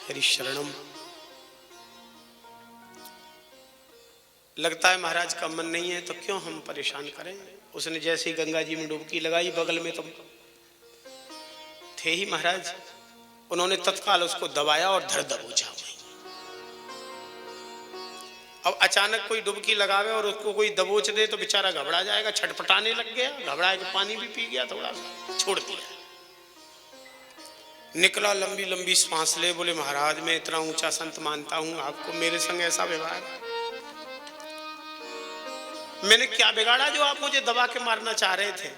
हरि शरणम। लगता है महाराज का मन नहीं है तो क्यों हम परेशान करें। उसने जैसे ही गंगा जी में डुबकी लगाई, बगल में तो थे ही महाराज, उन्होंने तत्काल उसको दबाया और धर दबोचा। अब अचानक कोई डुबकी लगावे और उसको कोई दबोच दे तो बेचारा घबरा जाएगा, छटपटाने लग गया, घबरा के पानी भी पी गया, थोड़ा सा छोड़ दिया, निकला, लंबी लंबी सांस ले, बोले महाराज मैं इतना ऊंचा संत मानता हूं, आपको मेरे संग ऐसा व्यवहार, मैंने क्या बिगाड़ा जो आप मुझे दबा के मारना चाह रहे थे।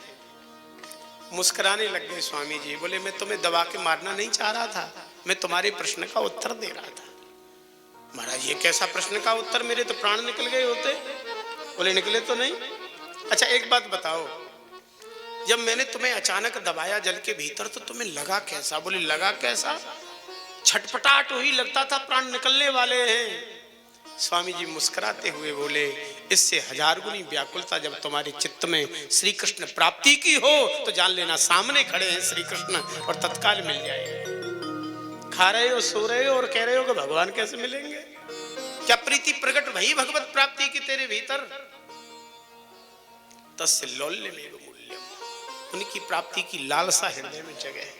मुस्कुराने लग गए स्वामी जी, बोले मैं तुम्हें दबा के मारना नहीं चाह रहा था, मैं तुम्हारे प्रश्न का उत्तर दे रहा था। महाराज ये कैसा प्रश्न का उत्तर, मेरे तो प्राण निकल गए होते। बोले निकले तो नहीं। अच्छा एक बात बताओ, जब मैंने तुम्हें अचानक दबाया जल के भीतर तो तुम्हें लगा कैसा। बोले लगा कैसा, छटपटाहट हुई, लगता था प्राण निकलने वाले हैं। स्वामी जी मुस्कुराते हुए बोले इससे 1000 गुनी व्याकुलता जब तुम्हारे चित्त में श्री कृष्ण प्राप्ति की हो तो जान लेना सामने खड़े हैं श्री कृष्ण और तत्काल मिल जाएगा। खा रहे हो, सो रहे हो और कह रहे हो कि भगवान कैसे मिलेंगे। क्या प्रीति प्रकट भई भगवत प्राप्ति की तेरे भीतर, तस्य लौल्यमेव मूल्यम, उनकी प्राप्ति की लालसा हृदय में जगह है।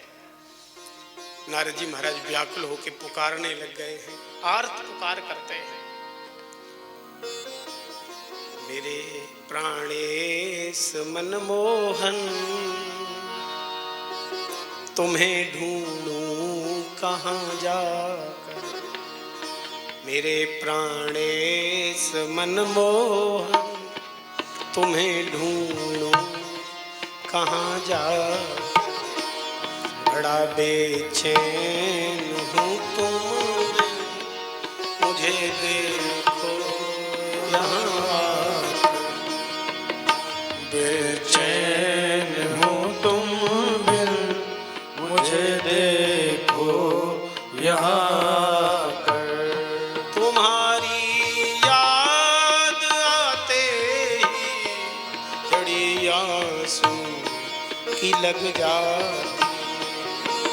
नारद जी महाराज व्याकुल होकर पुकारने लग गए हैं, आर्त पुकार करते हैं, मेरे प्राणेश मनमोहन तुम्हें ढूंढूं कहां जाकर, मेरे प्राणेश मनमोहन तुम्हें ढूंढूं कहां जाकर, बड़ा बेचैन हूँ तुम मुझे देखो यहाँ, बेचैन हूँ तुम बिन मुझे देखो यहाँ कर, तुम्हारी याद आते ही बड़ी आंसू की लग जाती,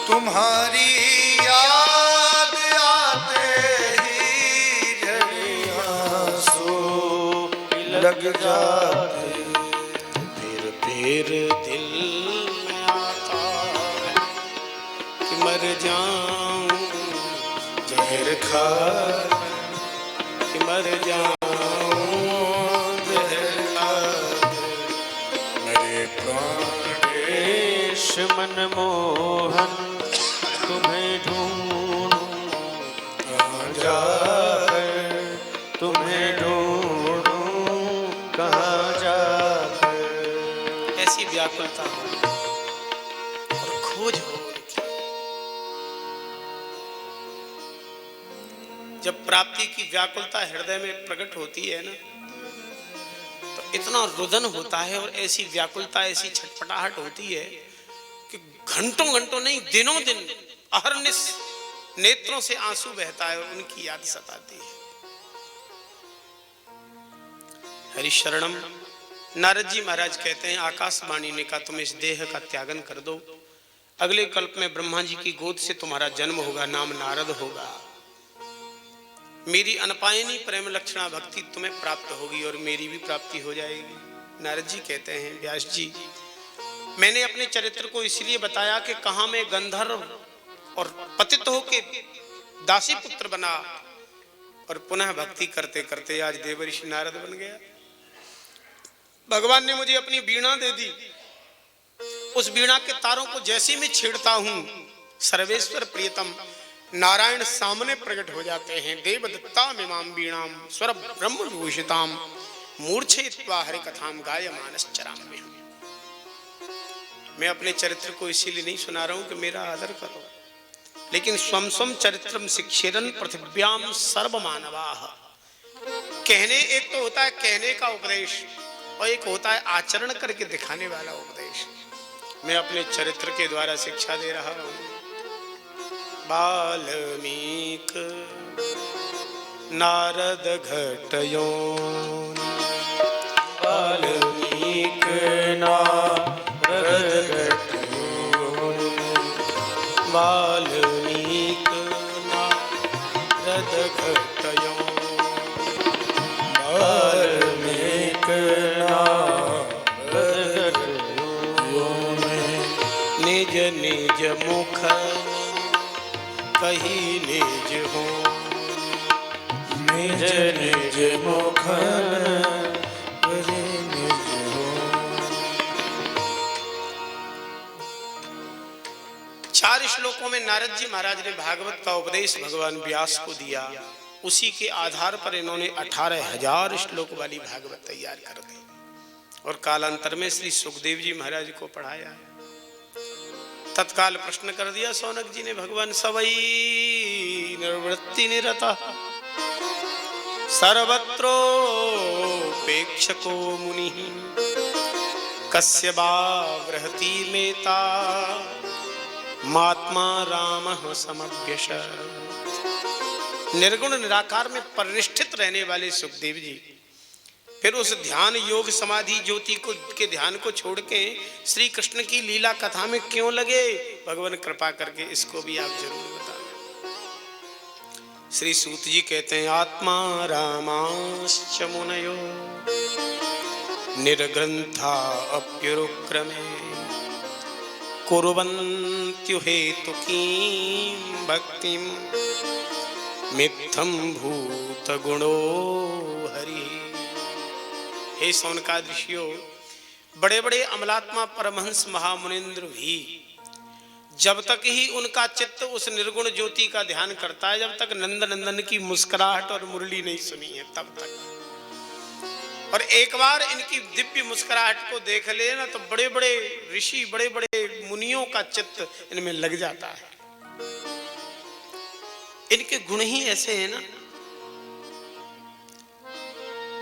तुम्हारी याद आते ही झड़ी आंसू लग जाते, फिर दिल में आता है कि मर जाऊं जहर खा, कि मर जाऊं जहर खा, मेरे प्राणेश मनमोहन तुम्हें ढूंढूं कहाँ जाकर, तुम्हें ढूंढूं कहाँ जाकर, ऐसी व्याकुलता हो और खोज हो उनकी। जब प्राप्ति की व्याकुलता हृदय में प्रकट होती है ना तो इतना रुदन होता है और ऐसी व्याकुलता, ऐसी छटपटाहट होती है कि घंटों घंटों नहीं दिनों दिन अहर्निश नेत्रों से आंसू बहता है और उनकी याद सताती है। हरि शरणम। नारद जी महाराज कहते हैं आकाशवाणी ने कहा तुम इस देह का त्यागन कर दो, अगले कल्प में ब्रह्मा जी की गोद से तुम्हारा जन्म होगा, नाम नारद होगा, मेरी अनपायनी प्रेम लक्षणा भक्ति तुम्हें प्राप्त होगी और मेरी भी प्राप्ति हो जाएगी। नारद जी कहते हैं व्यास जी मैंने अपने चरित्र को इसलिए बताया कि कहां मैं गंधर्व और पतित होके दासी पुत्र बना और पुनः भक्ति करते करते आज देवर्षि नारद बन गया। भगवान ने मुझे अपनी वीणा दे दी, उस वीणा के तारों को जैसे मैं छेड़ता हूं सर्वेश्वर प्रियतम नारायण सामने प्रकट हो जाते हैं। देवदत्ताम इमाम वीणाम स्वर ब्रह्म विभूषिताम मूर्छयित्वा हरि कथाम गायमानश्चराम्यहम्। मैं अपने चरित्र को इसीलिए नहीं सुना रहा हूं कि मेरा आदर करो, लेकिन स्वम स्वम चरित्रम शिक्षेरन पृथिव्याम सर्वमानवाः। कहने एक तो होता है कहने का उपदेश और एक होता है आचरण करके दिखाने वाला उपदेश। मैं अपने चरित्र के द्वारा शिक्षा दे रहा हूं। बाल्मीक नारद घटयो, बाल्मीक नारद घटयो, बाल्मीक नारद निज मुख कही निज हो, निज निज मुख कही निज हो। 4 श्लोकों में नारद जी महाराज ने भागवत का उपदेश भगवान व्यास को दिया। उसी के आधार पर इन्होंने 18,000 श्लोक वाली भागवत तैयार कर दी और कालांतर में श्री सुखदेव जी महाराज को पढ़ाया। तत्काल प्रश्न कर दिया सौनक जी ने, भगवान सवई निर्वृत्ति निरता सर्वत्रोपेक्षको मुनि कस्य वा बृहति मेता महात्मा रामः समभ्यश। निर्गुण निराकार में परिनिष्ठित रहने वाले सुखदेव जी फिर उस ध्यान योग समाधि ज्योति को के ध्यान को छोड़ के श्री कृष्ण की लीला कथा में क्यों लगे? भगवान कृपा करके इसको भी आप जरूर बताना। श्री सूत जी कहते हैं, आत्मा रामाश्च मुनयो निर्ग्रंथा अप्युरुक्रमे कुर्वन्त्यु हेतुकीं भक्तिं मिथ्यं भूत गुणो हरि। हे सौनकादिशियों, बड़े बड़े अमलात्मा परमहंस महामुनिंद्र भी जब तक ही उनका चित्त उस निर्गुण ज्योति का ध्यान करता है, जब तक नंद नंदन की मुस्कुराहट और मुरली नहीं सुनी है तब तक। और एक बार इनकी दिव्य मुस्कुराहट को देख लेना तो बड़े बड़े ऋषि बड़े बड़े मुनियों का चित्त इनमें लग जाता है। इनके गुण ही ऐसे हैं ना।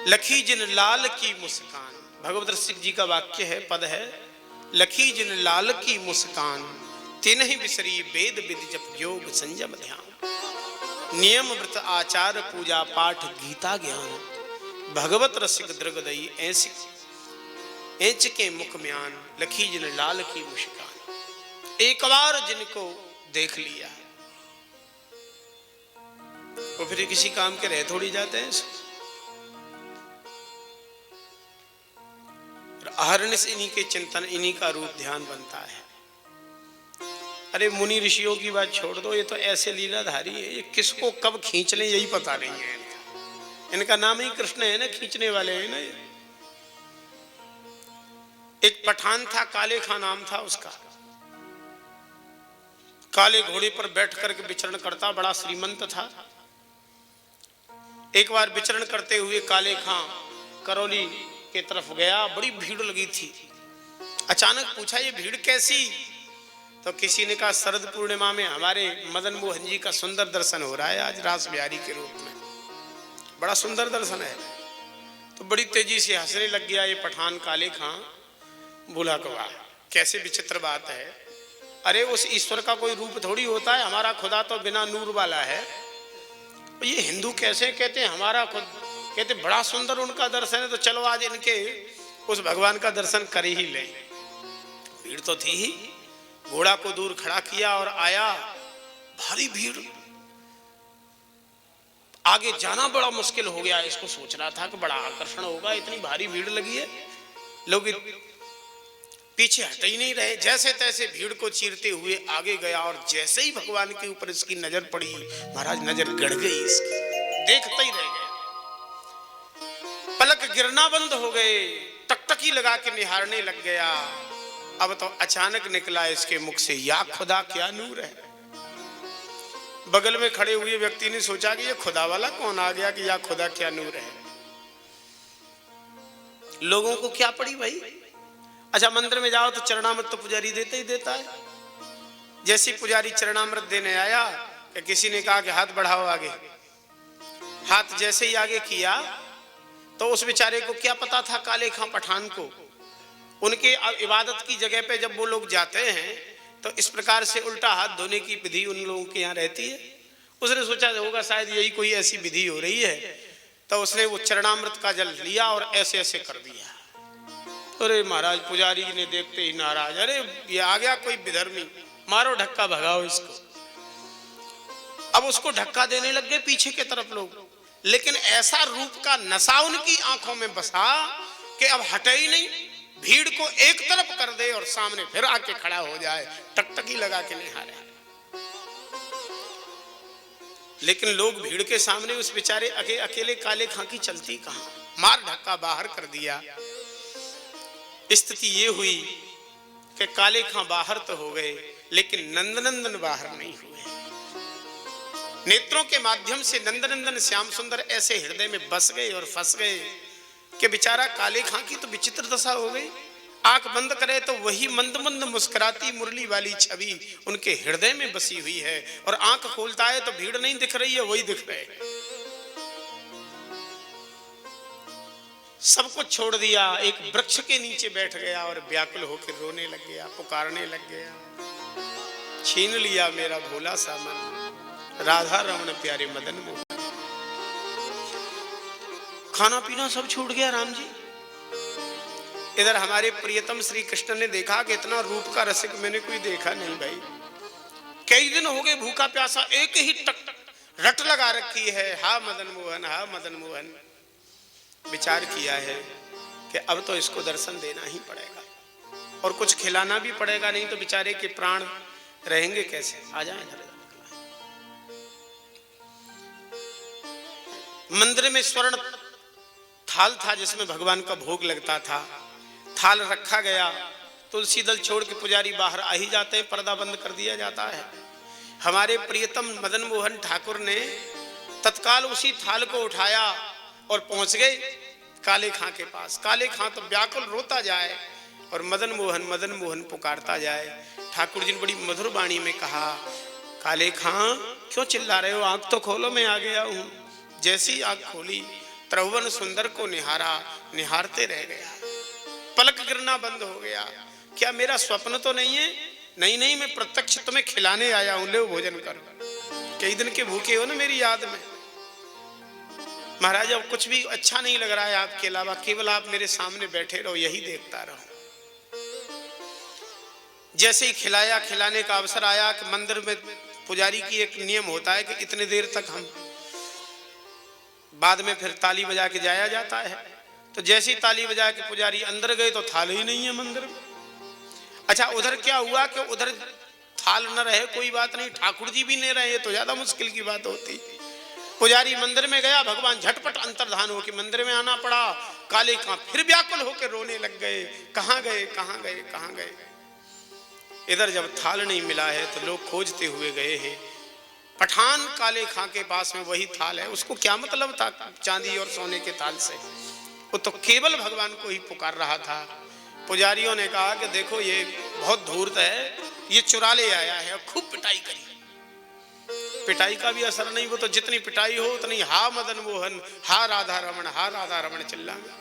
लखी जिन लाल की मुस्कान, भगवत रसिक जी का वाक्य है, पद है, लखी जिन लाल की मुस्कान तिन्हि बिसरी वेद विद जप योग संयम ध्यान नियम व्रत आचार पूजा पाठ गीता ज्ञान भगवत रसिक दृगदयी ऐसी ऐच के मुख म्यान लखी जिन लाल की मुस्कान। एक बार जिनको देख लिया वो फिर किसी काम के रह थोड़ी जाते हैं। अहर्निश इन्हीं के चिंतन इन्हीं का रूप ध्यान बनता है। अरे मुनि ऋषियों की बात छोड़ दो, ये तो ऐसे लीलाधारी है, ये किसको कब खींच लें यही पता नहीं है इनका। इनका नाम ही कृष्ण है ना, खींचने वाले हैं ना। एक पठान था, काले खां नाम था उसका। काले घोड़े पर बैठ करके विचरण करता, बड़ा श्रीमंत था। एक बार विचरण करते हुए काले खां करौली के तरफ गया, बड़ी भीड़ लगी थी। अचानक पूछा, ये भीड़ कैसी? तो किसी ने कहा, शरद पूर्णिमा में हमारे मदन मोहन जी का सुंदर दर्शन हो रहा है आज रास बिहारी के रूप में, बड़ा सुंदर दर्शन है। तो बड़ी तेजी से हंसने लग गया ये पठान काले खां। बोला कवा, कैसे विचित्र बात है, अरे उस ईश्वर का कोई रूप थोड़ी होता है, हमारा खुदा तो बिना नूर वाला है। ये हिंदू कैसे कहते हैं हमारा खुद, कहते बड़ा सुंदर उनका दर्शन है, तो चलो आज इनके उस भगवान का दर्शन कर ही ले। भीड़ तो थी ही, घोड़ा को दूर खड़ा किया और आया, भारी भीड़, आगे जाना बड़ा मुश्किल हो गया। इसको सोच रहा था कि बड़ा आकर्षण होगा, इतनी भारी भीड़ लगी है, लोग पीछे हट ही नहीं रहे। जैसे तैसे भीड़ को चीरते हुए आगे गया और जैसे ही भगवान के ऊपर इसकी नजर पड़ी, महाराज नजर गड़ गई इसकी, देखते ही रह गए, पलक गिरना बंद हो गए, टकटकी लगा के निहारने लग गया। अब तो अचानक निकला इसके मुख से, या खुदा क्या नूर है। बगल में खड़े हुए व्यक्ति ने सोचा कि ये खुदा वाला कौन आ गया कि या खुदा क्या नूर है। लोगों को क्या पड़ी भाई, अच्छा मंदिर में जाओ तो चरणामृत तो पुजारी देते ही देता है। जैसे पुजारी चरणामृत देने आया कि किसी ने कहा कि हाथ बढ़ाओ आगे, हाथ जैसे ही आगे किया तो उस बेचारे को क्या पता था, काले खां पठान को, उनके इबादत की जगह पे जब वो लोग जाते हैं तो इस प्रकार से उल्टा हाथ धोने की विधि उन लोगों के यहाँ रहती है। उसने सोचा होगा शायद यही कोई ऐसी विधि हो रही है, तो उसने वो चरणामृत का जल लिया और ऐसे ऐसे कर दिया। अरे महाराज पुजारी ने देखते ही नाराज, अरे ये आ गया कोई विधर्मी, मारो धक्का भगाओ इसको। अब उसको धक्का देने लग गए पीछे के तरफ लोग, लेकिन ऐसा रूप का नशा उनकी आंखों में बसा कि अब हटे ही नहीं, भीड़ को एक तरफ कर दे और सामने फिर आके खड़ा हो जाए, टकटकी लगा के निहारे। लेकिन लोग भीड़ के सामने उस बेचारे अकेले काले खां की चलती कहां, मार धक्का बाहर कर दिया। स्थिति ये हुई कि काले खां बाहर तो हो गए, लेकिन नंदनंदन बाहर नहीं हुए। नेत्रों के माध्यम से नंदनंदन श्याम सुंदर ऐसे हृदय में बस गए और फंस गए कि बेचारा काले खां की तो विचित्र दशा हो गई। आंख बंद करे तो वही मंद मंद मुस्कुराती मुरली वाली छवि उनके हृदय में बसी हुई है, और आंख खोलता है तो भीड़ नहीं दिख रही है, वही दिख रहे। सब कुछ छोड़ दिया, एक वृक्ष के नीचे बैठ गया और व्याकुल होकर रोने लग गया, पुकारने लग गया, छीन लिया मेरा भोला सा मन, राधा रमण प्यारे मदन मोहन। खाना पीना सब छूट गया राम जी। इधर हमारे प्रियतम श्री कृष्ण ने देखा कि इतना रूप का रसिक मैंने कोई देखा नहीं भाई, कई दिन हो गए भूखा प्यासा, एक ही टक रट लगा रखी है, हा मदन मोहन, हा मदन मोहन। विचार किया है कि अब तो इसको दर्शन देना ही पड़ेगा और कुछ खिलाना भी पड़ेगा, नहीं तो बेचारे के प्राण रहेंगे कैसे। आ जाए इधर। मंदिर में स्वर्ण थाल था जिसमें भगवान का भोग लगता था। थाल रखा गया, तुलसी दल छोड़ के पुजारी बाहर आ ही जाते हैं, पर्दा बंद कर दिया जाता है। हमारे प्रियतम मदन मोहन ठाकुर ने तत्काल उसी थाल को उठाया और पहुंच गए काले खां के पास। काले खां तो व्याकुल रोता जाए और मदन मोहन पुकारता जाए। ठाकुर जी ने बड़ी मधुर वाणी में कहा, काले खां क्यों चिल्ला रहे हो, आंख तो खोलो, मैं आ गया हूं। जैसी आंख खोली, त्रिभुवन सुंदर को निहारा, निहारते रह गया, पलक गिरना बंद हो गया। क्या मेरा स्वप्न तो नहीं है? नहीं नहीं, मैं प्रत्यक्ष तुम्हें खिलाने आया हूं, ले भोजन करो, कई दिन के भूखे हो ना मेरी याद में। महाराज अब कुछ भी अच्छा नहीं लग रहा है आपके अलावा, केवल आप मेरे सामने बैठे रहो, यही देखता रहो। जैसे ही खिलाया, खिलाने का अवसर आया कि मंदिर में पुजारी की एक नियम होता है कि इतने देर तक हम, बाद में फिर ताली बजा के जाया जाता है। तो जैसे ही ताली बजा के पुजारी अंदर गए तो थाल ही नहीं है मंदिर में। अच्छा, उधर क्या हुआ कि उधर थाल न रहे कोई बात नहीं, ठाकुर जी भी नहीं रहे तो ज्यादा मुश्किल की बात होती। पुजारी मंदिर में गया, भगवान झटपट अंतर्धान होकर मंदिर में आना पड़ा। काले खां फिर व्याकुल होकर रोने लग गए, कहां गए, कहां गए, कहां गए। इधर जब थाल नहीं मिला है तो लोग खोजते हुए गए हैं। पठान काले खां के पास में वही थाल है, उसको क्या मतलब था चांदी और सोने के थाल से, वो तो केवल भगवान को ही पुकार रहा था। पुजारियों ने कहा कि देखो ये बहुत धूर्त है, ये चुरा ले आया है, और खूब पिटाई करी। पिटाई का भी असर नहीं, वो तो जितनी पिटाई हो उतनी हा मदन मोहन, हा राधा रमण, हा राधा रमण चिल्लाएंगे।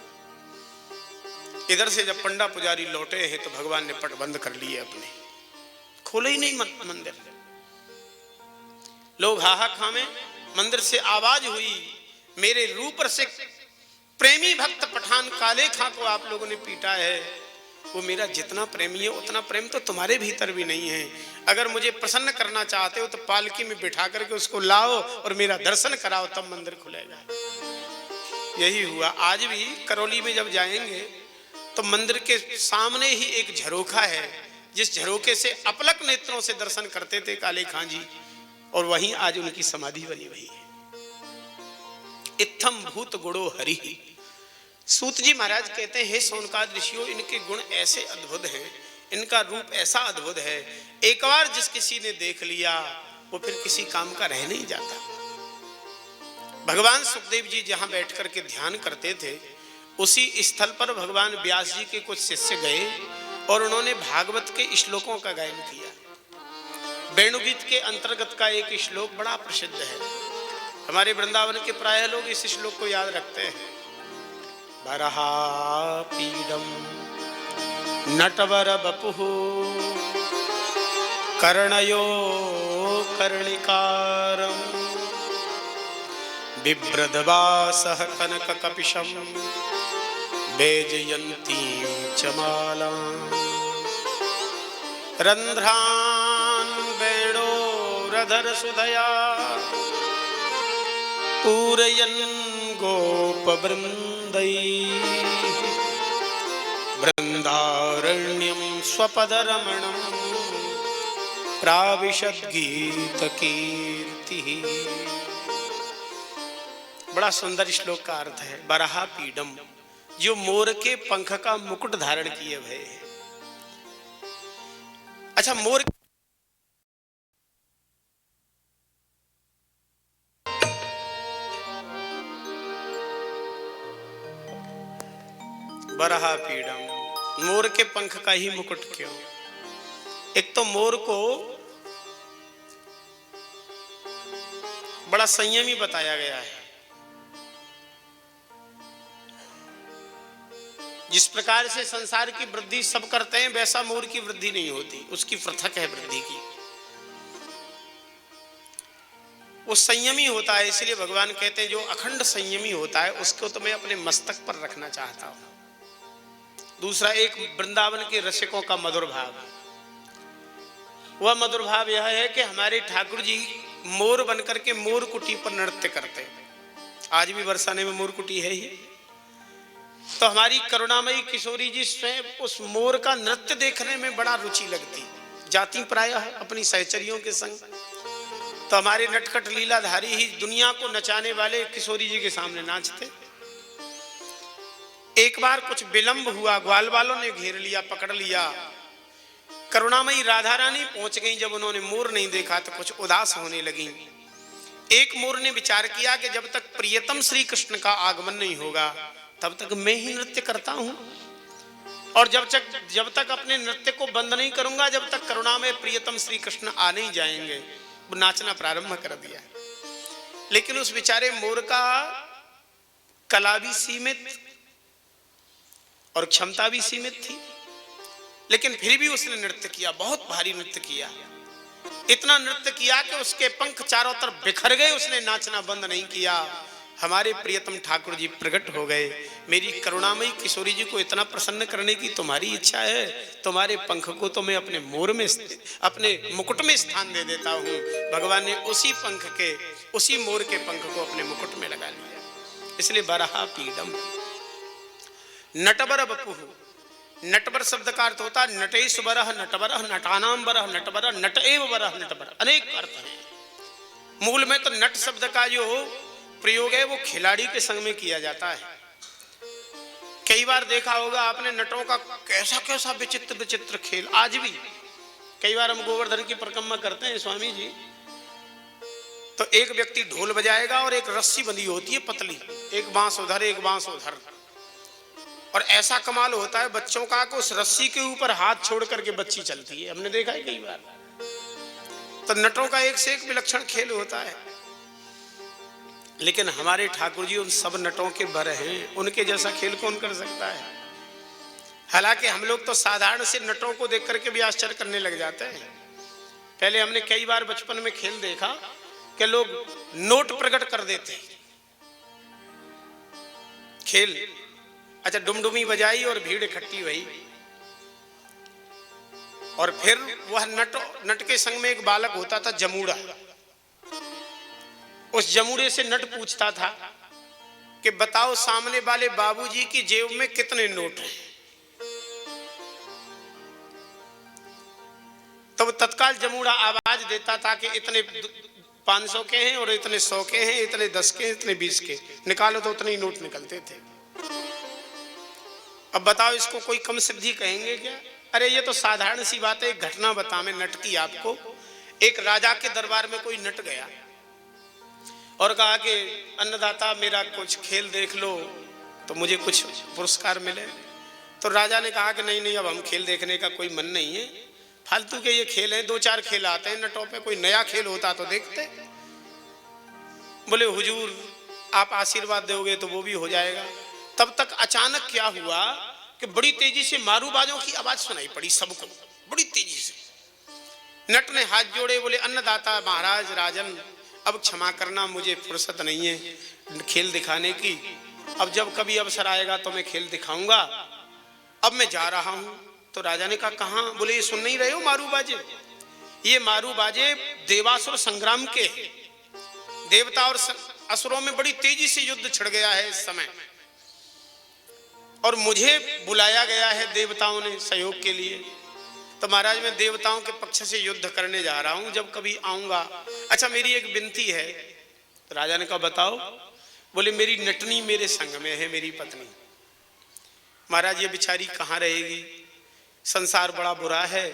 इधर से जब पंडा पुजारी लौटे हैं तो भगवान ने पट बंद कर लिए अपने, खोले ही नहीं मंदिर। लोग हाहा खामे। मंदिर से आवाज हुई, मेरे रूप से प्रेमी भक्त पठान काले खां को आप लोगों ने पीटा है, वो मेरा जितना प्रेमी है उतना प्रेम तो तुम्हारे भीतर भी नहीं है। अगर मुझे प्रसन्न करना चाहते हो तो पालकी में बिठा करके उसको लाओ और मेरा दर्शन कराओ, तब मंदिर खुलेगा। यही हुआ। आज भी करौली में जब जाएंगे तो मंदिर के सामने ही एक झरोखा है, जिस झरोखे से अपलक नेत्रों से दर्शन करते थे काले खां जी, और वहीं आज उनकी समाधि बनी हुई है। इत्थम भूत गुणो हरि। सूत जी महाराज कहते हैं, हे सोनकाद ऋषियों, इनके गुण ऐसे अद्भुत हैं, इनका रूप ऐसा अद्भुत है, एक बार जिस किसी ने देख लिया वो फिर किसी काम का रह नहीं जाता। भगवान सुखदेव जी जहां बैठ करके ध्यान करते थे, उसी स्थल पर भगवान व्यास जी के कुछ शिष्य गए और उन्होंने भागवत के श्लोकों का गायन किया। वेणुगीत के अंतर्गत का एक श्लोक बड़ा प्रसिद्ध है, हमारे वृंदावन के प्राय लोग इस श्लोक को याद रखते हैं। बरहा पीडम नटवर बपुः कर्णयो कर्णिकारं बिभ्रदवासः कनक कपिशं वेजयन्तीं च मालां रंध्रान् वेणोरधर सुधया पूरयन् गोपवृन्दै वृन्दावनचरणारविन्द स्वपद रमणम प्राविशद गीत कीर्ति। बड़ा सुंदर श्लोक का अर्थ है। बरहा पीडम, जो मोर के पंख का मुकुट धारण किए हुए है। अच्छा, मोर बरहा पीडम, मोर के पंख का ही मुकुट क्यों? एक तो मोर को बड़ा संयमी बताया गया है। जिस प्रकार से संसार की वृद्धि सब करते हैं, वैसा मोर की वृद्धि नहीं होती, उसकी पृथक है वृद्धि की। वो संयमी होता है, इसलिए भगवान कहते हैं जो अखंड संयमी होता है उसको तो मैं अपने मस्तक पर रखना चाहता हूं। दूसरा, एक वृंदावन के रसिकों का मधुर भाव। वह मधुर भाव यह है कि हमारे ठाकुर जी मोर बनकर के मोर कुटी पर नृत्य करते। आज भी बरसाने में मोर कुटी है ही। तो हमारी करुणामयी किशोरी जी स्वयं उस मोर का नृत्य देखने में बड़ा रुचि लगती। जाती प्रायः अपनी सहचरियों के संग। तो हमारे नटखट लीलाधारी ही दुनिया को नचाने वाले किशोरी जी के सामने नाचते। एक बार कुछ विलंब हुआ, ग्वाल वालों ने घेर लिया, पकड़ लिया। करुणामयी राधा रानी पहुंच गई। जब उन्होंने मोर नहीं देखा तो कुछ उदास होने लगी। एक मोर ने विचार किया कि जब तक प्रियतम श्री कृष्ण का आगमन नहीं होगा तब तक मैं ही नृत्य करता हूं, और जब तक अपने नृत्य को बंद नहीं करूंगा, जब तक करुणामय प्रियतम श्री कृष्ण आ नहीं जाएंगे। वो नाचना प्रारंभ कर दिया। लेकिन उस बेचारे मोर का कला भी सीमित और क्षमता भी सीमित थी, लेकिन फिर भी उसने नृत्य किया, बहुत भारी नृत्य किया। इतना नृत्य किया कि उसके पंख चारों तरफ बिखर गए। उसने नाचना बंद नहीं किया। हमारे प्रियतम ठाकुर जी प्रकट हो गए। मेरी करुणामयी किशोरी जी को इतना प्रसन्न करने की तुम्हारी इच्छा है, तुम्हारे पंख को तो मैं अपने मोर में, अपने मुकुट में स्थान दे देता हूं। भगवान ने उसी पंख के, उसी मोर के पंख को अपने मुकुट में लगा लिया। इसलिए बरहा पीडम। नटवर बपुः, नटवर शब्द का अर्थ होता है नटेश वरह नटवरः, नटानाम वरह नटवरः, नट एव वरह नटवरः। अनेक अर्थ है। मूल में तो नट शब्द का जो प्रयोग है वो खिलाड़ी के संग में किया जाता है। कई बार देखा होगा आपने नटों का कैसा कैसा विचित्र विचित्र खेल। आज भी कई बार हम गोवर्धन की परिक्रमा करते हैं स्वामी जी, तो एक व्यक्ति ढोल बजाएगा और एक रस्सी बंधी होती है पतली, एक बांस उधर एक बांस उधर, और ऐसा कमाल होता है बच्चों का कि उस रस्सी के ऊपर हाथ छोड़ करके बच्ची चलती है। हमने देखा है कई बार। तो नटों का एक से एक विलक्षण खेल होता है। लेकिन हमारे ठाकुर जी उन सब नटों के बर हैं। उनके जैसा खेल कौन कर सकता है? हालांकि हम लोग तो साधारण से नटों को देख करके भी आश्चर्य करने लग जाते हैं। पहले हमने कई बार बचपन में खेल देखा कि लोग नोट प्रकट कर देते खेल। अच्छा, डुमडुमी बजाई और भीड़ इकट्ठी हुई, और फिर वह नट के संग में एक बालक होता था जमूड़ा। उस जमूड़े से नट पूछता था कि बताओ सामने वाले बाबूजी की जेब में कितने नोट हैं। तब तत्काल जमूड़ा आवाज देता था कि इतने 500 के हैं और इतने 100 के हैं, इतने 10 के हैं, इतने 20 के। निकालो तो उतने ही नोट निकलते थे। अब बताओ इसको कोई कम सिद्धि कहेंगे क्या? अरे ये तो साधारण सी बात है। एक घटना बता मैं नट की आपको। एक राजा के दरबार में कोई नट गया और कहा कि अन्नदाता मेरा कुछ खेल देख लो तो मुझे कुछ पुरस्कार मिले। तो राजा ने कहा कि नहीं नहीं, अब हम खेल देखने का कोई मन नहीं है, फालतू के ये खेल हैं, 2-4 खेल आते हैं नटों पे, कोई नया खेल होता तो देखते। बोले हुजूर आप आशीर्वाद दोगे तो वो भी हो जाएगा। तब तक अचानक क्या हुआ कि बड़ी तेजी से मारूबाजों की आवाज सुनाई पड़ी सबको, बड़ी तेजी से। नट ने हाथ जोड़े, बोले अन्नदाता महाराज राजन अब क्षमा करना, मुझे फुर्सत नहीं है खेल दिखाने की। अब जब कभी अवसर आएगा तो मैं खेल दिखाऊंगा, अब मैं जा रहा हूं। तो राजा ने कहा कहां? बोले ये सुन नहीं रहे हो मारूबाजे? ये मारूबाजे देवासुर संग्राम के। देवता और असुरों में बड़ी तेजी से युद्ध छिड़ गया है इस समय, और मुझे बुलाया गया है देवताओं ने सहयोग के लिए। तो महाराज मैं देवताओं के पक्ष से युद्ध करने जा रहा हूं, जब कभी आऊंगा। अच्छा मेरी एक विनती है। तो राजा ने कहा बताओ। बोले मेरी नटनी मेरे संग में है, मेरी पत्नी। महाराज ये बेचारी कहाँ रहेगी, संसार बड़ा बुरा है,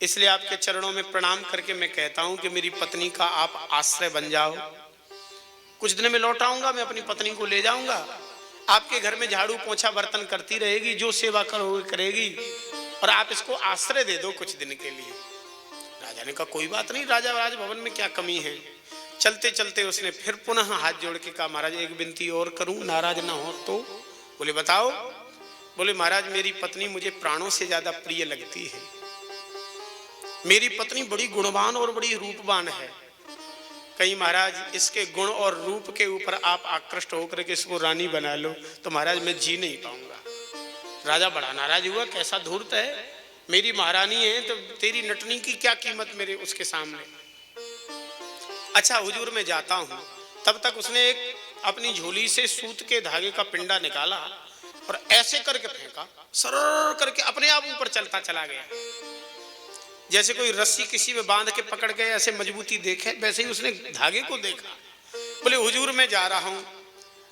इसलिए आपके चरणों में प्रणाम करके मैं कहता हूं कि मेरी पत्नी का आप आश्रय बन जाओ। कुछ दिन में लौट आऊंगा, मैं अपनी पत्नी को ले जाऊंगा, आपके घर में झाड़ू पोछा बर्तन करती रहेगी, जो सेवा करोगे करेगी, और आप इसको आश्रय दे दो कुछ दिन के लिए। राजा ने कहा कोई बात नहीं, राजा राजभवन में क्या कमी है। चलते चलते उसने फिर पुनः हाथ जोड़ के कहा महाराज एक विनती और करूं, नाराज ना हो तो। बोले बताओ। बोले महाराज मेरी पत्नी मुझे प्राणों से ज्यादा प्रिय लगती है। मेरी पत्नी बड़ी गुणवान और बड़ी रूपवान है। कहीं महाराज इसके गुण और रूप के ऊपर आप आकृष्ट होकर के इसको रानी बना लो तो महाराज मैं जी नहीं पाऊंगा। राजा बड़ा नाराज हुआ, कैसा धूर्त है, मेरी महारानी है तो तेरी नटनी की क्या कीमत मेरे उसके सामने। अच्छा हुजूर मैं जाता हूं। तब तक उसने एक अपनी झोली से सूत के धागे का पिंडा निकाला और ऐसे करके फेंका, सरर करके अपने आप ऊपर चलता चला गया। जैसे कोई रस्सी किसी में बांध के पकड़ के ऐसे मजबूती देखे, वैसे ही उसने धागे को देखा। बोले हुजूर मैं जा रहा हूं।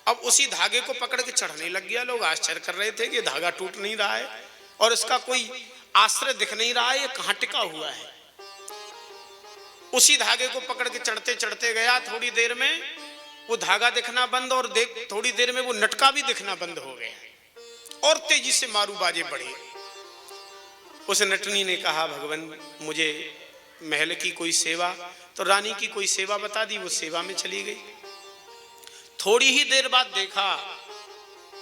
अब उसी धागे को पकड़ के चढ़ने लग गया। लोग आश्चर्य कर रहे थे कि धागा टूट नहीं रहा है और इसका कोई आश्रय दिख नहीं रहा है, ये कहां टिका हुआ है। उसी धागे को पकड़ के चढ़ते चढ़ते गया। थोड़ी देर में वो धागा दिखना बंद और थोड़ी देर में वो नटका भी दिखना बंद हो गया और तेजी से मारू बाजे बढ़े। उस नटनी ने कहा भगवान मुझे महल की कोई सेवा, तो रानी की कोई सेवा बता दी, वो सेवा में चली गई। थोड़ी ही देर बाद देखा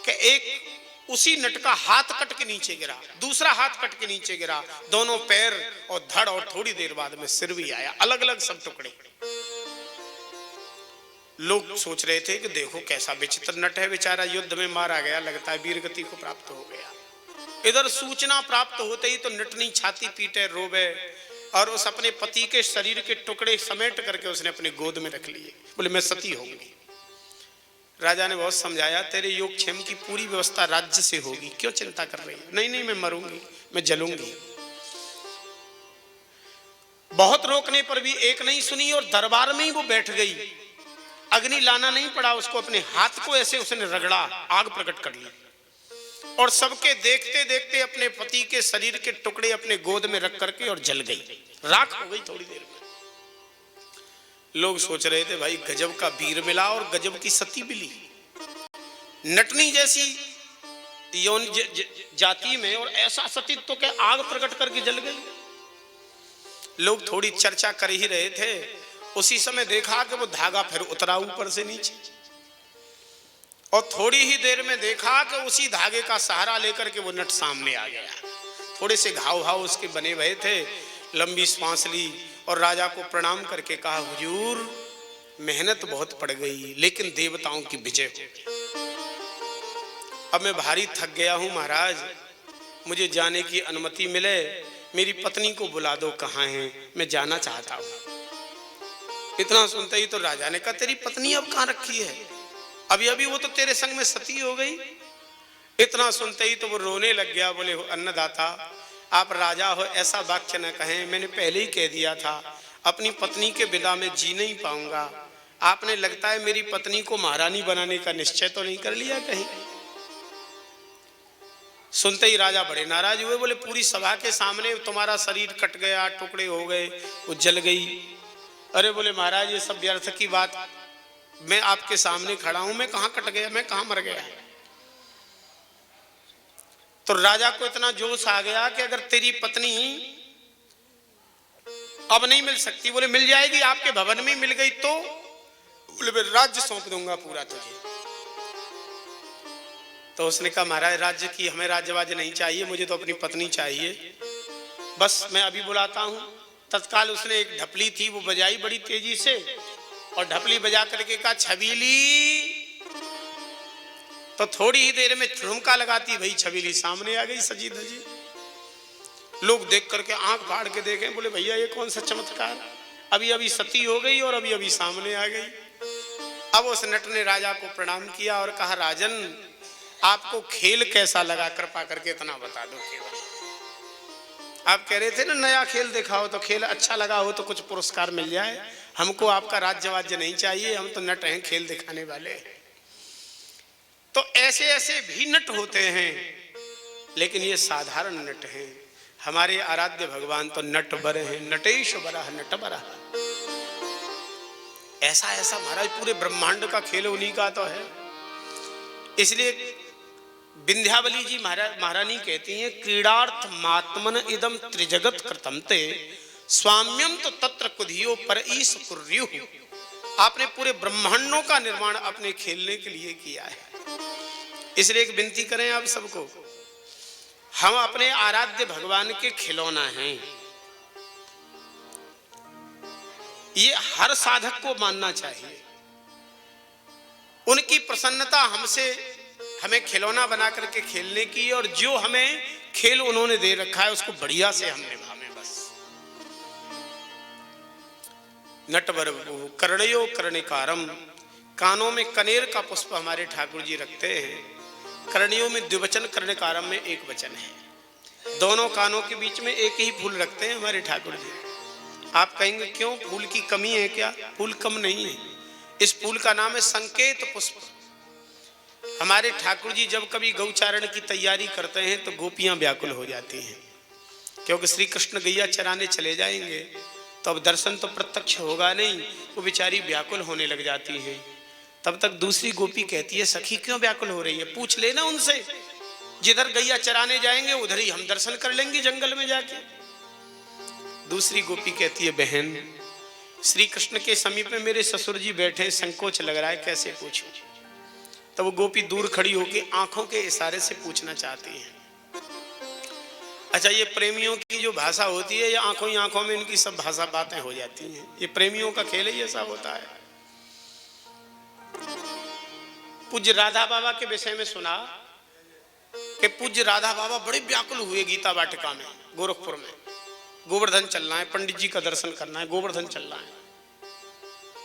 कि एक उसी नट का हाथ कट के नीचे गिरा, दूसरा हाथ कट के नीचे गिरा, दोनों पैर और धड़, और थोड़ी देर बाद में सिर भी आया, अलग अलग सब टुकड़े। लोग सोच रहे थे कि देखो कैसा विचित्र नट है, बेचारा युद्ध में मारा गया, लगता है वीरगति को प्राप्त हो गया। इधर सूचना प्राप्त होते ही तो नटनी छाती पीटे रोवे और उस अपने पति के शरीर के टुकड़े समेट करके उसने अपने गोद में रख लिए। बोले मैं सती होंगी। राजा ने बहुत समझाया तेरे योगक्षेम की पूरी व्यवस्था राज्य से होगी, क्यों चिंता कर रही है। नहीं नहीं मैं मरूंगी, मैं जलूंगी। बहुत रोकने पर भी एक नहीं सुनी और दरबार में ही वो बैठ गई। अग्नि लाना नहीं पड़ा उसको, अपने हाथ को ऐसे उसने रगड़ा, आग प्रकट कर ली और सबके देखते देखते अपने पति के शरीर के टुकड़े अपने गोद में रख करके और जल गई, राख हो गई थोड़ी देर में। लोग सोच रहे थे भाई गजब का वीर मिला और गजब की सती मिली। नटनी जैसी यौन जाति में और ऐसा सतीत्व के आग प्रकट करके जल गई। लोग थोड़ी चर्चा कर ही रहे थे, उसी समय देखा कि वो धागा फिर उतरा ऊपर से नीचे और थोड़ी ही देर में देखा कि उसी धागे का सहारा लेकर के वो नट सामने आ गया। थोड़े से घाव घाव उसके बने हुए थे। लंबी सांस ली और राजा को प्रणाम करके कहा हुजूर मेहनत बहुत पड़ गई लेकिन देवताओं की विजय हो गई। अब मैं भारी थक गया हूं महाराज, मुझे जाने की अनुमति मिले, मेरी पत्नी को बुला दो, कहाँ है, मैं जाना चाहता हूं। इतना सुनते ही तो राजा ने कहा तेरी पत्नी अब कहाँ रखी है, अभी अभी वो तो तेरे संग में सती हो गई। इतना सुनते ही तो वो रोने लग गया। बोले अन्नदाता आप राजा हो, ऐसा वाक्य न कहें, मैंने पहले ही कह दिया था अपनी पत्नी के बिना मैं जी नहीं पाऊंगा। आपने लगता है मेरी पत्नी को महारानी बनाने का निश्चय तो नहीं कर लिया कहीं। सुनते ही राजा बड़े नाराज हुए। बोले पूरी सभा के सामने तुम्हारा शरीर कट गया, टुकड़े हो गए, वो जल गई। अरे बोले महाराज ये सब व्यर्थ की बात, मैं आपके सामने खड़ा हूं, मैं कहां कट गया, मैं कहां मर गया। तो राजा को इतना जोश आ गया कि अगर तेरी पत्नी अब नहीं मिल सकती, बोले मिल जाएगी, आपके भवन में मिल गई तो बोले मैं राज्य सौंप दूंगा पूरा तुझे। तो उसने कहा महाराज राज्य की हमें राज्यवाज नहीं चाहिए, मुझे तो अपनी पत्नी चाहिए, बस मैं अभी बुलाता हूं। तत्काल उसने एक ढपली थी वो बजाई बड़ी तेजी से और ढपली बजा करके कहा छबीली। तो थोड़ी ही देर में ठुमका लगाती भाई छबीली सामने आ गई सजी धजी। लोग देख करके आंख फाड़ के देखें, बोले भैया ये कौन सा चमत्कार, अभी अभी सती हो गई और अभी अभी सामने आ गई। अब उस नट ने राजा को प्रणाम किया और कहा राजन आपको खेल कैसा लगा, कृपा करके इतना बता दो केवल। आप कह रहे थे ना नया खेल दिखाओ, तो खेल अच्छा लगा हो तो कुछ पुरस्कार मिल जाए। हमको आपका राज्य वाज्य नहीं चाहिए, हम तो नट हैं खेल दिखाने वाले। तो ऐसे ऐसे भी नट होते हैं, लेकिन ये साधारण नट हैं। हमारे आराध्य भगवान तो नट बर हैं, नटेश बरह नट बरह। ऐसा ऐसा महाराज पूरे ब्रह्मांड का खेल उन्हीं का तो है। इसलिए विंध्यावली जी महारानी कहती हैं, क्रीडार्थ मात्मन इदम त्रिजगत कृतम ते स्वाम्यम तो तत्र कुधियो पर ईश कुर्यु। आपने पूरे ब्रह्मांडों का निर्माण अपने खेलने के लिए किया है। इसलिए एक विनती करें आप सबको, हम अपने आराध्य भगवान के खिलौना हैं। ये हर साधक को मानना चाहिए। उनकी प्रसन्नता हमसे, हमें खिलौना बना करके खेलने की, और जो हमें खेल उन्होंने दे रखा है उसको बढ़िया से हम निभावें बस। नटवर कर्णयो कर्णिकारम, कानों में कनेर का पुष्प हमारे ठाकुर जी रखते हैं। कर्णियों में द्विवचन, कर्णिकारम में एक वचन है। दोनों कानों के बीच में एक ही फूल रखते हैं हमारे ठाकुर जी। आप कहेंगे क्यों, फूल की कमी है क्या? फूल कम नहीं है। इस फूल का नाम है संकेत पुष्प। हमारे ठाकुर जी जब कभी गौचारण की तैयारी करते हैं तो गोपियां व्याकुल हो जाती हैं, क्योंकि श्री कृष्ण गैया चराने चले जाएंगे तो अब दर्शन तो प्रत्यक्ष होगा नहीं। वो बेचारी व्याकुल होने लग जाती हैं। तब तक दूसरी गोपी कहती है, सखी क्यों व्याकुल हो रही है, पूछ लेना उनसे, जिधर गैया चराने जाएंगे उधर ही हम दर्शन कर लेंगे जंगल में जाके। दूसरी गोपी कहती है, बहन श्री कृष्ण के समीप में मेरे ससुर जी बैठे, संकोच लग रहा है, कैसे पूछूं? तो वो गोपी दूर खड़ी होकर आंखों के इशारे से पूछना चाहती है। अच्छा, ये प्रेमियों की जो भाषा होती है, ये आंखों ही आंखों में इनकी सब भाषा बातें हो जाती हैं। ये प्रेमियों का खेल ही ऐसा होता है। पूज्य राधा बाबा के विषय में सुना कि पूज्य राधा बाबा बड़े व्याकुल हुए गीता वाटिका में, गोरखपुर में। गोवर्धन चलना है, पंडित जी का दर्शन करना है, गोवर्धन चलना है।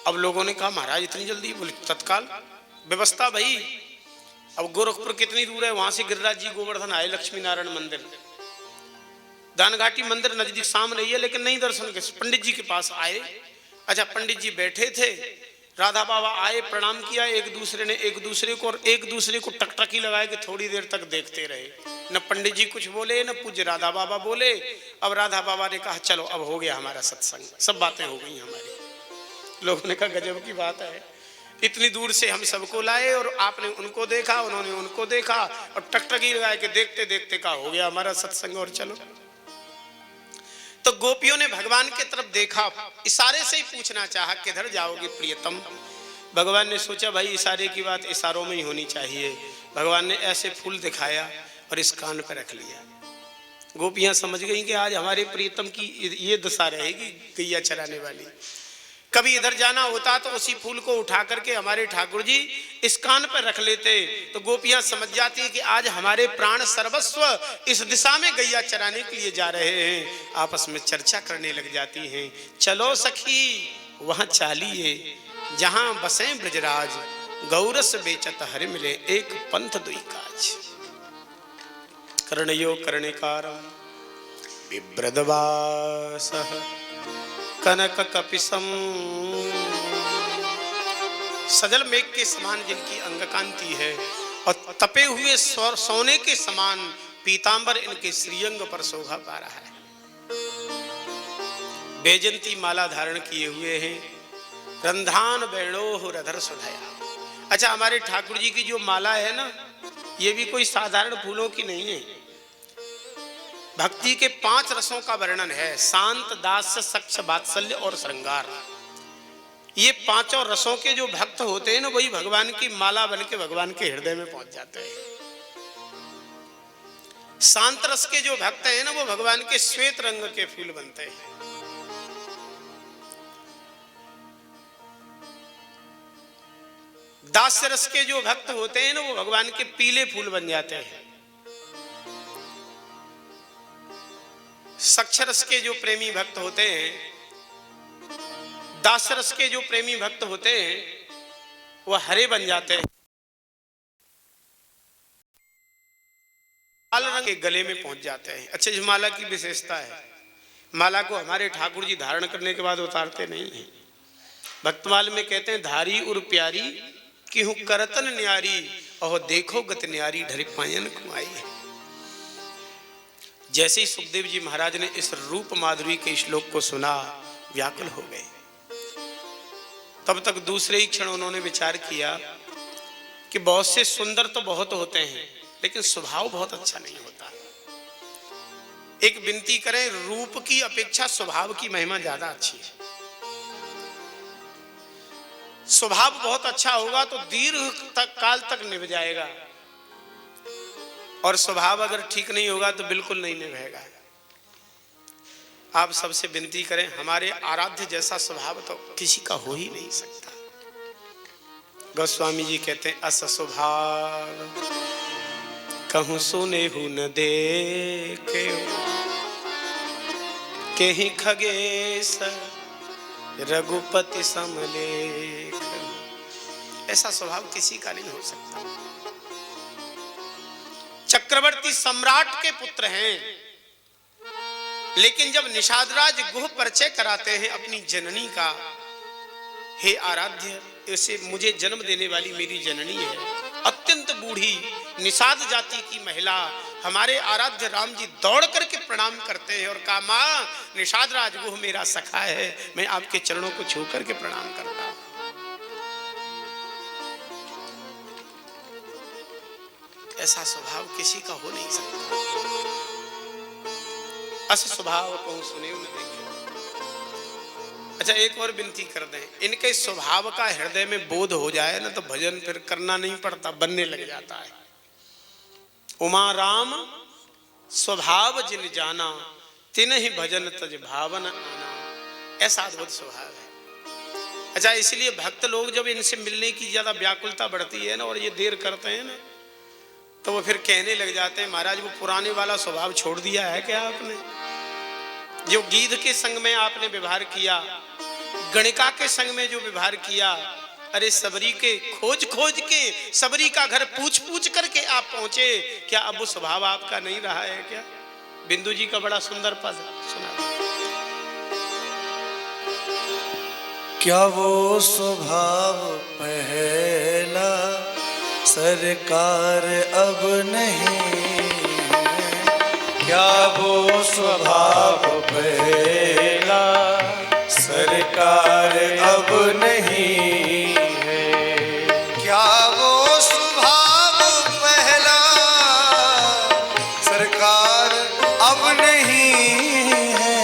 अब लोगों ने कहा, महाराज इतनी जल्दी? बोले तत्काल व्यवस्था भाई। अब गोरखपुर कितनी दूर है, वहां से गिरिराज जी गोवर्धन आए, लक्ष्मी नारायण मंदिर, दानघाटी मंदिर नजदीक सामने ही है, लेकिन नहीं दर्शन के। पंडित जी के पास आए। अच्छा, पंडित जी बैठे थे, राधा बाबा आए, प्रणाम किया एक दूसरे ने एक दूसरे को, और एक दूसरे को टकटकी लगाए कि थोड़ी देर तक देखते रहे। न पंडित जी कुछ बोले, न पूज्य राधा बाबा बोले। अब राधा बाबा ने कहा, चलो अब हो गया हमारा सत्संग, सब बातें हो गई हमारी। लोगों ने कहा, गजब की बात है, इतनी दूर से हम सबको लाए और आपने उनको देखा, उन्होंने उनको देखा, और टकटकी लगाए कि देखते देखते का हो गया हमारा सत्संग, और चलो। तो गोपियों ने भगवान की तरफ देखा, इशारे से ही पूछना चाहा, किधर जाओगे प्रियतम? भगवान ने सोचा भाई इशारे की बात इशारों में ही होनी चाहिए। भगवान ने ऐसे फूल दिखाया और इस कान पर रख लिया। गोपियां समझ गई कि आज हमारे प्रियतम की ये दशा रहेगी, गैया चराने वाली। कभी इधर जाना होता तो उसी फूल को उठा करके हमारे ठाकुर जी इस कान पर रख लेते, तो गोपियां समझ जाती है कि आज हमारे प्राण सर्वस्व इस दिशा में गैया चराने के लिए जा रहे हैं। आपस में चर्चा करने लग जाती हैं, चलो सखी वहां चालिए जहां बसे ब्रजराज, गौरस बेचत हरि मिले एक पंथ दुई काज। कर्णयो कर्णिकारम बिभ्रदवासः कनक कपिसम, सजल मेघ के समान जिनकी अंग कांति है, और तपे हुए सोने के समान पीतांबर इनके श्रीअंग पर शोभा पा रहा है। बैजंती माला धारण किए हुए हैं, रंधान बैणोह रधर सुधया। अच्छा, हमारे ठाकुर जी की जो माला है ना, ये भी कोई साधारण फूलों की नहीं है। भक्ति के 5 रसों का वर्णन है, शांत, दास्य, सक्ष, वात्सल्य और श्रृंगार। ये 5 रसों के जो भक्त होते हैं ना, वही भगवान की माला बन के भगवान के हृदय में पहुंच जाते हैं। शांत रस के जो भक्त हैं ना, वो भगवान के श्वेत रंग के फूल बनते हैं। दास्य रस के जो भक्त होते हैं ना, वो भगवान के पीले फूल बन जाते हैं। सक्ष रस के जो प्रेमी भक्त होते हैं, दास रस के जो प्रेमी भक्त होते हैं, वह हरे बन जाते हैं। लाल रंग के गले में पहुंच जाते हैं। अच्छा, इस माला की विशेषता है, माला को हमारे ठाकुर जी धारण करने के बाद उतारते नहीं हैं। भक्तमाल में कहते हैं, धारी उर प्यारी कि हूँ करतन न्यारी, और देखो गत न्यारी ढर पायन कुमाई है। जैसे ही सुखदेव जी महाराज ने इस रूप माधुरी के श्लोक को सुना, व्याकुल हो गए। तब तक दूसरे ही क्षण उन्होंने विचार किया कि बहुत से सुंदर तो बहुत होते हैं, लेकिन स्वभाव बहुत अच्छा नहीं होता। एक विनती करें, रूप की अपेक्षा स्वभाव की महिमा ज्यादा अच्छी है। स्वभाव बहुत अच्छा होगा तो दीर्घ तक काल तक निभ जाएगा, और स्वभाव अगर ठीक नहीं होगा तो बिल्कुल नहीं निभेगा। आप सबसे विनती करें, हमारे आराध्य जैसा स्वभाव तो किसी का हो ही नहीं सकता। गोस्वामी जी कहते हैं, अस स्वभाव कहूं सुने हूं न देखे, केहि खगेश रघुपति समलेख। ऐसा स्वभाव किसी का नहीं हो सकता। चक्रवर्ती सम्राट के पुत्र हैं, लेकिन जब निषादराज गुह परिचय कराते हैं अपनी जननी का, हे आराध्य, ऐसे मुझे जन्म देने वाली मेरी जननी है, अत्यंत बूढ़ी निषाद जाति की महिला। हमारे आराध्य राम जी दौड़ करके प्रणाम करते हैं और कहा, मां, निषाद राज गुह मेरा सखा है, मैं आपके चरणों को छू करके प्रणाम करता हूं। ऐसा स्वभाव किसी का हो नहीं सकता। अस स्वभाव को सुने न देखे। अच्छा, एक और विनती कर दें, इनके स्वभाव का हृदय में बोध हो जाए ना, तो भजन फिर करना नहीं पड़ता, बनने लग जाता है। उमा राम स्वभाव जिन जाना, तिन ही भजन तज भावन आना। ऐसा अद्भुत स्वभाव है। अच्छा, इसलिए भक्त लोग जब इनसे मिलने की ज्यादा व्याकुलता बढ़ती है ना, और ये देर करते हैं ना, तो वो फिर कहने लग जाते हैं, महाराज वो पुराने वाला स्वभाव छोड़ दिया है क्या आपने? जो गिद्ध के संग में आपने व्यवहार किया, गणिका के संग में जो व्यवहार किया, अरे सबरी के खोज खोज के सबरी का घर पूछ पूछ करके आप पहुंचे, क्या अब वो स्वभाव आपका नहीं रहा है क्या? बिंदु जी का बड़ा सुंदर पद सुना। क्या वो स्वभाव पहला सरकार अब नहीं? क्या वो स्वभाव पहला सरकार अब नहीं है? क्या वो स्वभाव पहला सरकार अब नहीं है?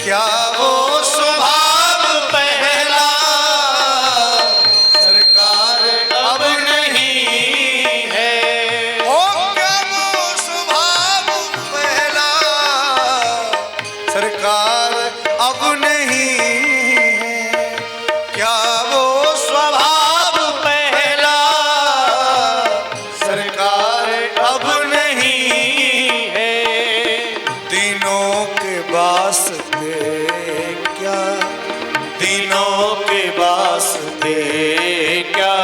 क्या वो स्वभाव पहला सरकार अब नहीं है? ओ क्या वो स्वभाव पहला सरकार अब नहीं है? क्या वो स्वभाव पहला सरकार अब नहीं है? दिनों के वास्ते क्या, दिनों के वास्ते क्या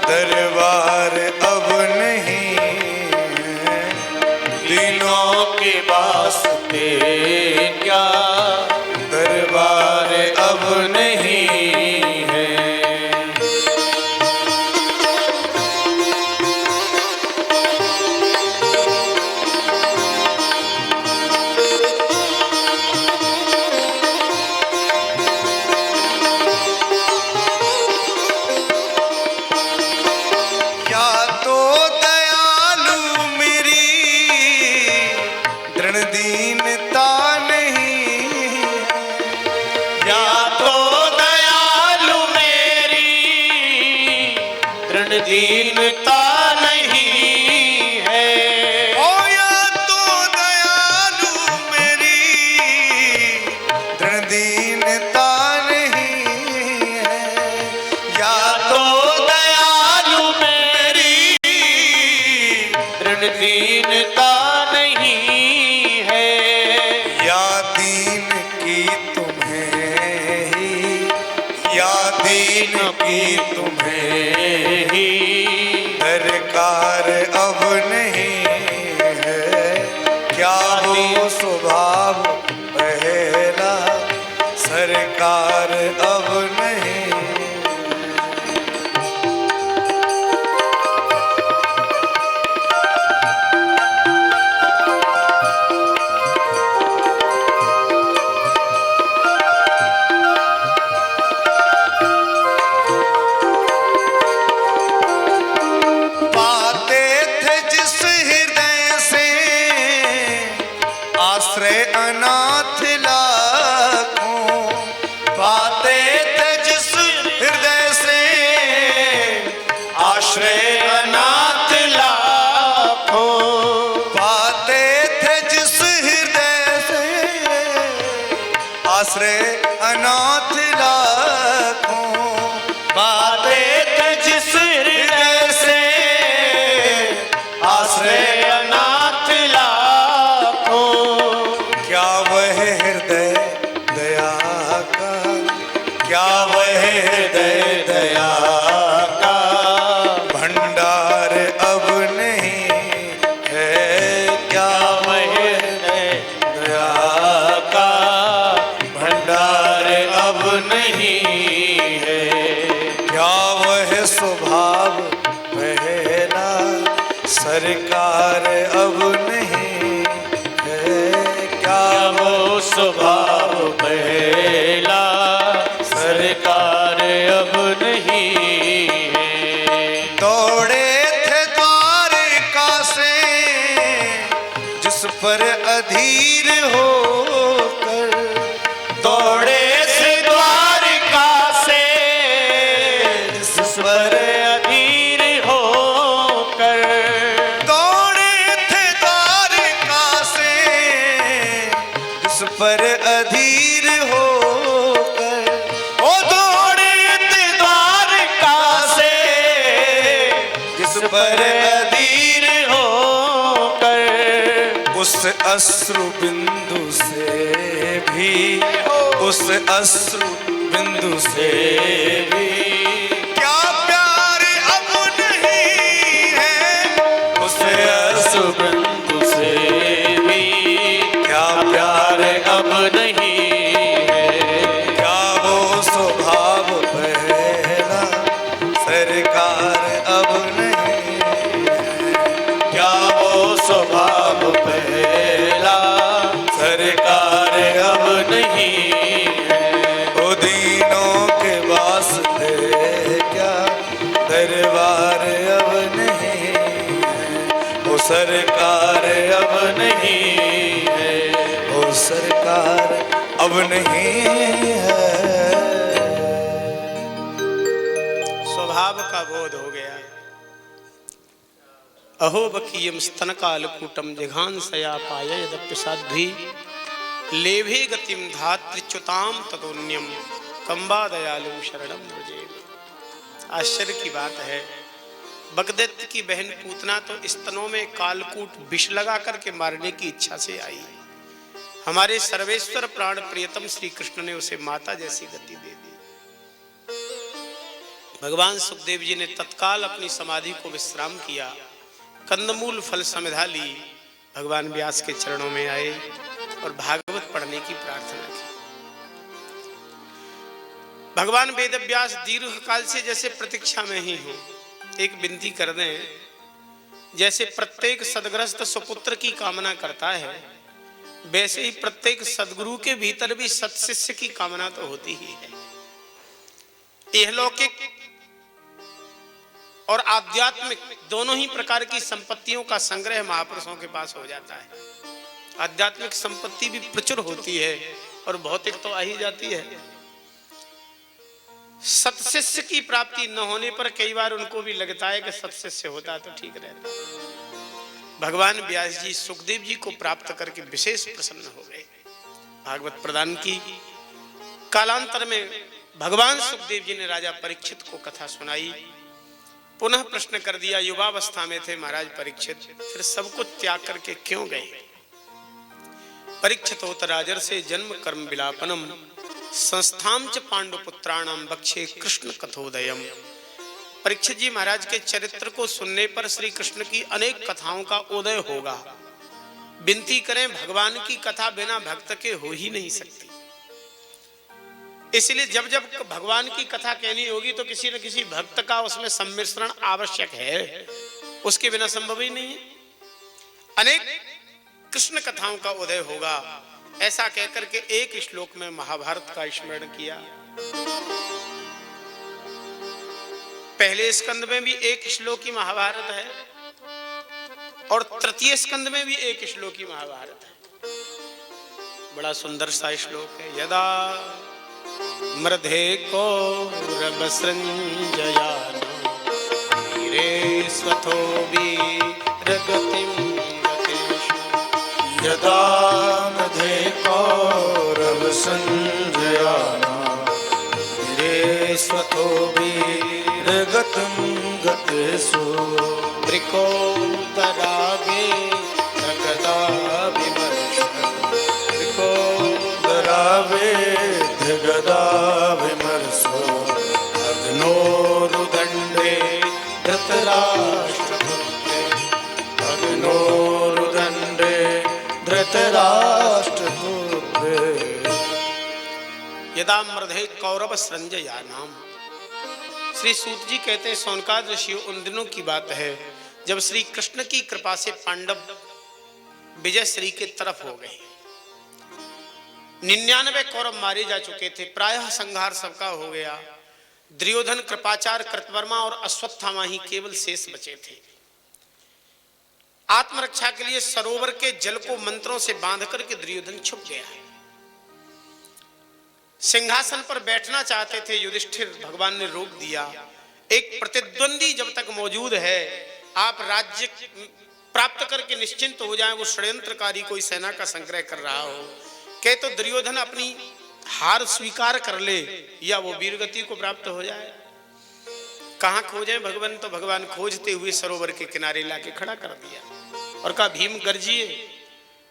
दरबार अब नहीं है? दिनों के वास्ते क्या दरबार अब नहीं है? क्या तो दयालु मेरी दृढ़ दीनता नहीं? या तो दयालु मेरी दृढ़ दीनता नहीं है? ओ या तो दयालु मेरी दृढ़ दीनता नहीं है? या तो दयालु मेरी दृढ़ दीनता नहीं है? या दीन की तुम्हें ही, या दीन की तुम्हें ही अनाथ लाखों, पाते थे जिस हृदय से आश्रय अनाथ लाखों, पाते थे जिस हृदय से आश्रय अनाथ लाखों, पाते थे जिस हृदय से आश्रय अनाथ लाखों। क्या वह हृदय दया का, क्या वह हृदय दया का भंडार अब नहीं है, क्या वह हृदय दया का भंडार अब नहीं है, क्या वह स्वभाव पहला सरकार अब नहीं है, क्या वो स्वभाव पहला सरकार अब नहीं है। दौड़े थे द्वारिका से जिस पर अधीर होकर, दौड़े थे द्वारिका से जिस पर अधीर होकर, दौड़े थे द्वारिका से जिस पर अधीर होकर, ओ दौड़े थे द्वारिका से जिस पर अधीर होकर, उस अश्रु बिंदु से भी, उस अश्रु बिंदु से भी क्या प्यार अब नहीं है, उस अश्रु बिंदु से भी क्या प्यार अब नहीं है, क्या वो स्वभाव पहला सरकार अब नहीं है, क्या वो स्वभाव पहला सरकार अब नहीं है। ओ दीनों के वास्ते क्या दरबार अब नहीं है, वो सरकार अब नहीं है, वो सरकार अब नहीं है। स्वभाव का बोध हो गया। अहो बकीयम स्तनकालकूटम जिघांसया पाय यदप्यसाध्वी लेभे गतिम धात्रिच्युताम तदोन्यम कंबा दयालु शरणम व्रजे। आश्चर्य की बात है, बगदैत्य की बहन पूतना तो स्तनों में कालकूट विष लगा करके मारने की इच्छा से आई। हमारे सर्वेश्वर प्राण प्रियतम श्री कृष्ण ने उसे माता जैसी गति दे दी। भगवान सुखदेव जी ने तत्काल अपनी समाधि को विश्राम किया, कंदमूल फल समिधा ली, भगवान व्यास के चरणों में आए और भागवत पढ़ने की प्रार्थना की। भगवान वेद व्यास दीर्घ काल से जैसे प्रतीक्षा में ही हो, एक विनती कर दें, जैसे प्रत्येक सदग्रस्त सुपुत्र की कामना करता है, वैसे ही प्रत्येक सदगुरु के भीतर भी सत्शिष्य की कामना तो होती ही है। इहलौकिक और आध्यात्मिक दोनों ही प्रकार की संपत्तियों का संग्रह महापुरुषों के पास हो जाता है। आध्यात्मिक संपत्ति भी प्रचुर होती है और भौतिक तो आ ही जाती है। सत्शिष्य की प्राप्ति न होने पर कई बार उनको भी लगता है कि सत्शिष्य होता तो ठीक रहता। भगवान व्यास जी सुखदेव जी को प्राप्त करके विशेष प्रसन्न हो गए, भागवत प्रदान की। कालांतर में भगवान सुखदेव जी ने राजा परीक्षित को कथा सुनाई, पुनः प्रश्न कर दिया, युवावस्था में थे महाराज परीक्षित, फिर सब कुछ त्याग करके क्यों गए? परीक्षितोत राजर्षे जन्म कर्म विलापनम संस्थाम च पांडुपुत्राणाम बक्षे कृष्ण कथोदयम। परीक्षित जी महाराज के चरित्र को सुनने पर श्री कृष्ण की अनेक कथाओं का उदय होगा। विनती करें, भगवान की कथा बिना भक्त के हो ही नहीं सकती। इसलिए जब जब भगवान की कथा कहनी होगी तो किसी न किसी भक्त का उसमें सम्मिश्रण आवश्यक है, उसके बिना संभव ही नहीं है। अनेक कृष्ण कथाओं का उदय होगा, ऐसा कहकर के एक श्लोक में महाभारत का स्मरण किया। पहले स्कंद में भी एक श्लोक की महाभारत है और तृतीय स्कंद में भी एक श्लोक की महाभारत है। बड़ा सुंदर सा श्लोक है। यदा मृधे कौरवसृञ्जयान वीरे स्वथो वीरगतिं गतेषु। यदा मृधे कौरवसञ्जयाना वीरे स्वथो वीरगतिं गतेषु। त्रिकोदरागे जगदा विमर्श गदा विमर्शो अग्नोरुदण्डे धृतराष्ट्रपुत्रे अग्नोरुदण्डे धृतराष्ट्रपुत्रे। यदा मृधे कौरव संजयानाम। श्री सूत जी कहते हैं सोनकाद ऋषि उन दिनों की बात है जब श्री कृष्ण की कृपा से पांडव विजय श्री के तरफ हो गए। 99 कौरव मारे जा चुके थे, प्रायः संहार सबका हो गया। दुर्योधन, कृपाचार्य, कृतवर्मा और अश्वत्थामा ही केवल शेष बचे थे। आत्मरक्षा के लिए सरोवर के जल को मंत्रों से बांध करके दुर्योधन छुप गया। सिंहासन पर बैठना चाहते थे युधिष्ठिर, भगवान ने रोक दिया। एक प्रतिद्वंदी जब तक मौजूद है, आप राज्य प्राप्त करके निश्चिंत हो जाएं, वो षड्यंत्रकारी कोई सेना का संग्रह कर रहा हो, कहे तो दुर्योधन अपनी हार स्वीकार कर ले या वो वीरगति को प्राप्त हो जाए। कहां खोजें भगवान, तो भगवान खोजते हुए सरोवर के किनारे लाके खड़ा कर दिया और कहा भीम गर्जिए,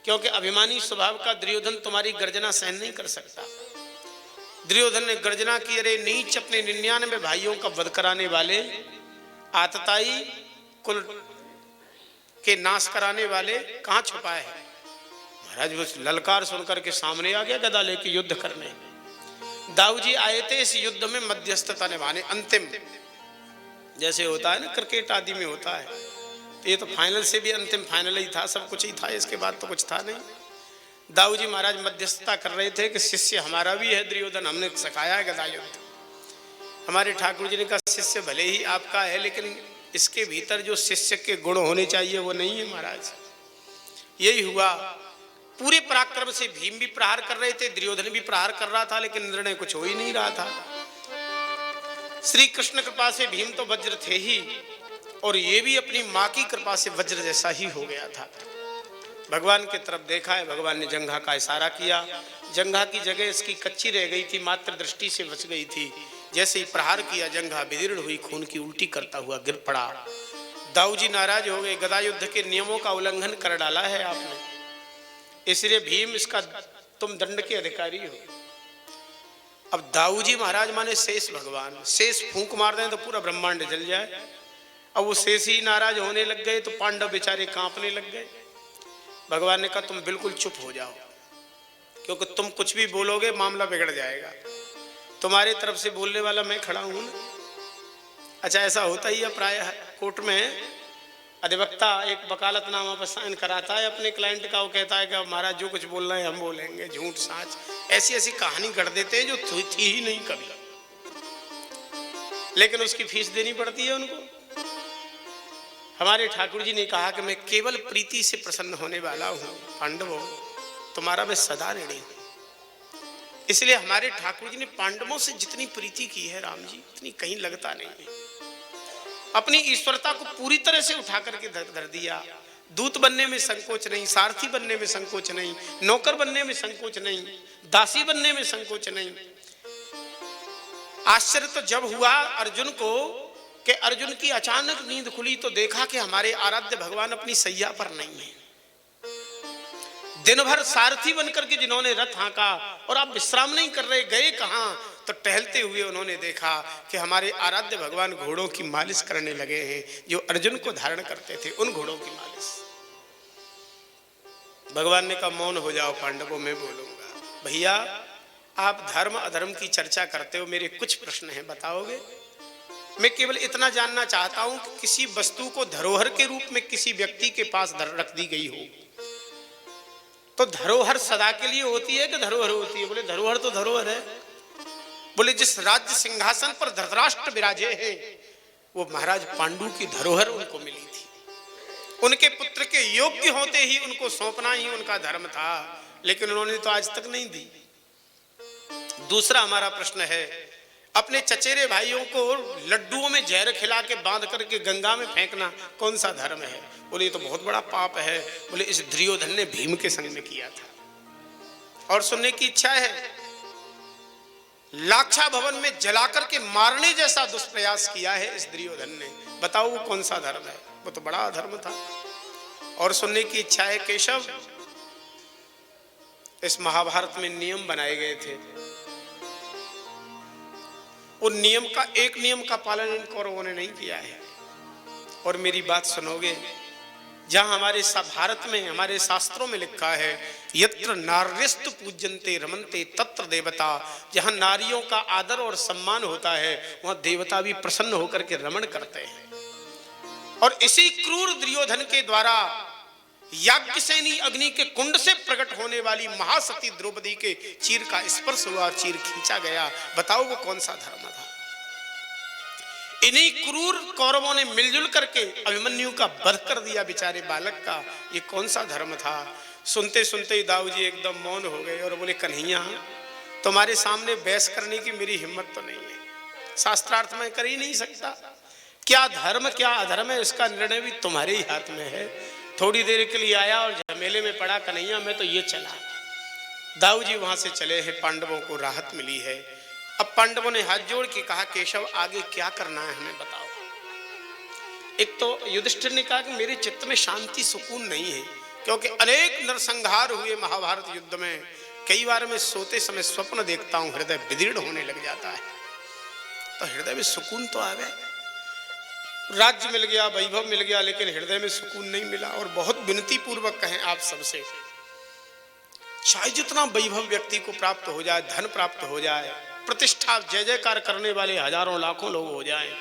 क्योंकि अभिमानी स्वभाव का दुर्योधन तुम्हारी गर्जना सहन नहीं कर सकता। दुर्योधन ने गर्जना की, अरे नीच, अपने 99 भाइयों का वध कराने वाले, आतताई, कुल के नाश कराने वाले, कहां छुपा है? महाराज वो ललकार सुनकर के सामने आ गया गदा लेके युद्ध करने। दाऊ जी आए थे इस युद्ध में मध्यस्थता निभाने, अंतिम जैसे होता है ना क्रिकेट आदि में होता है, तो ये तो फाइनल से भी अंतिम फाइनल ही था, सब कुछ ही था, इसके बाद तो कुछ था नहीं। दाऊ जी महाराज मध्यस्थता कर रहे थे कि शिष्य हमारा भी है दुर्योधन, हमने सिखाया है गदा युद्ध। हमारे ठाकुर जी ने कहा शिष्य भले ही आपका है, लेकिन इसके भीतर जो शिष्य के गुण होने चाहिए वो नहीं है महाराज। यही हुआ, पूरे पराक्रम से भीम भी प्रहार कर रहे थे, दुर्योधन भी प्रहार कर रहा था, लेकिन निर्णय कुछ हो ही नहीं रहा था। श्री कृष्ण कृपा से भीम तो वज्र थे ही, और ये भी अपनी मां की कृपा से वज्र जैसा ही हो गया था। भगवान की तरफ देखा है, भगवान ने जंघा का इशारा किया, जंघा की जगह इसकी कच्ची रह गई थी, मात्र दृष्टि से बच गई थी। जैसे ही प्रहार किया, जंघा विदीर्ण हुई, खून की उल्टी करता हुआ गिर पड़ा। दाऊ जी नाराज हो गए, गदा युद्ध के नियमों का उल्लंघन कर डाला है आपने, इसलिए भीम इसका तुम दंड के अधिकारी हो। अब दाऊ जी महाराज माने शेष भगवान, शेष फूंक मार दें तो पूरा ब्रह्मांड जल जाए। अब वो शेष ही नाराज होने लग गए तो पांडव बेचारे कांपने लग गए। भगवान ने कहा तुम बिल्कुल चुप हो जाओ, क्योंकि तुम कुछ भी बोलोगे मामला बिगड़ जाएगा, तुम्हारे तरफ से बोलने वाला मैं खड़ा हूं ना। अच्छा, ऐसा होता ही है प्रायः कोर्ट में, अधिवक्ता एक वकालतनामा पर साइन कराता है अपने क्लाइंट का, वो कहता है कि महाराज जो कुछ बोल रहे हैं हम बोलेंगे, झूठ साच, ऐसी ऐसी कहानी गढ़ देते हैं जो थी ही नहीं कभी, लेकिन उसकी फीस देनी पड़ती है उनको। हमारे ठाकुर जी ने कहा कि मैं केवल प्रीति से प्रसन्न होने वाला हूं, पांडवों तुम्हारा मैं सदा ऋणी हूं। इसलिए हमारे ठाकुर जी ने पांडवों से जितनी प्रीति की है राम जी, इतनी कहीं लगता नहीं है। अपनी ईश्वरता को पूरी तरह से उठा करके धर दिया। दूत बनने में संकोच नहीं, सारथी बनने में संकोच नहीं, नौकर बनने में संकोच नहीं, दासी बनने में संकोच नहीं। आश्चर्य तो जब हुआ अर्जुन को कि अर्जुन की अचानक नींद खुली तो देखा कि हमारे आराध्य भगवान अपनी सैया पर नहीं है। दिन भर सारथी बनकर के जिन्होंने रथ हाँका और आप विश्राम नहीं कर रहे, गए कहां? तो टहलते हुए उन्होंने देखा कि हमारे आराध्य भगवान घोड़ों की मालिश करने लगे हैं, जो अर्जुन को धारण करते थे, उन घोड़ों की मालिश। भगवान ने कहा मौन हो जाओ पांडवों, मैं बोलूंगा। भैया आप धर्म अधर्म की चर्चा करते हो, मेरे कुछ प्रश्न हैं, बताओगे? मैं केवल इतना जानना चाहता हूं कि किसी वस्तु को धरोहर के रूप में किसी व्यक्ति के पास रख दी गई हो तो धरोहर सदा के लिए होती है कि धरोहर होती है? बोले धरोहर तो धरोहर है। बोले जिस राज्य सिंहासन पर धृतराष्ट्र विराजे हैं वो महाराज पांडु की धरोहर उनको मिली थी। उनके पुत्र के योग्य होते ही उनको सौंपना ही उनका धर्म था, लेकिन उन्होंने तो आज तक नहीं दी। दूसरा हमारा प्रश्न है, अपने चचेरे भाइयों को लड्डुओं में जहर खिला के बांध करके गंगा में फेंकना कौन सा धर्म है? बोले ये तो बहुत बड़ा पाप है। बोले इस दुर्योधन ने भीम के संग में किया था। और सुनने की इच्छा है, लाक्षा भवन में जलाकर के मारने जैसा दुष्प्रयास किया है इस दुर्योधन ने। बताओ वो कौन सा धर्म है? वो तो बड़ा अधर्म था। और सुनने की इच्छा है, केशव, इस महाभारत में नियम बनाए गए थे, उन नियम का एक नियम का पालन इन कौरवों ने नहीं किया है। और मेरी बात सुनोगे, जहां हमारे भारत में हमारे शास्त्रों में लिखा है, यत्र नार्यस्तु पूज्यन्ते रमन्ते तत्र देवता, जहां नारियों का आदर और सम्मान होता है वहां देवता भी प्रसन्न होकर के रमण करते हैं। और इसी क्रूर दुर्योधन के द्वारा याज्ञसेनी अग्नि के कुंड से प्रकट होने वाली महासती द्रौपदी के चीर का स्पर्श हुआ और चीर खींचा गया। बताओ वो कौन सा धर्म था? इन्हीं क्रूर कौरवों ने मिलजुल करके अभिमन्यु का वध कर दिया, बेचारे बालक का। ये कौन सा धर्म था? सुनते सुनते ही दाऊ जी एकदम मौन हो गए और बोले, कन्हैया, तुम्हारे सामने बहस करने की मेरी हिम्मत तो नहीं है, शास्त्रार्थ में कर ही नहीं सकता। क्या धर्म क्या अधर्म है इसका निर्णय भी तुम्हारे ही हाथ में है। थोड़ी देर के लिए आया और झमेले में पड़ा, कन्हैया मैं तो ये चला। दाऊ जी वहां से चले हैं, पांडवों को राहत मिली है। अब पांडवों ने हाथ जोड़ के कहा, केशव आगे क्या करना है हमें बताओ। एक तो युधिष्ठिर ने कहा कि मेरे चित्त में शांति सुकून नहीं है, क्योंकि अनेक नरसंहार हुए महाभारत युद्ध में। कई बार मैं सोते समय स्वप्न देखता हूं, हृदय विदीर्ण होने लग जाता है। तो हृदय में सुकून तो आ गया, राज्य मिल गया, वैभव मिल गया, लेकिन हृदय में सुकून नहीं मिला। और बहुत विनती पूर्वक कहें आप सबसे, चाहे जितना वैभव व्यक्ति को प्राप्त हो जाए, धन प्राप्त हो जाए, प्रतिष्ठा जय जयकार करने वाले हजारों लाखों लोग हो जाएं,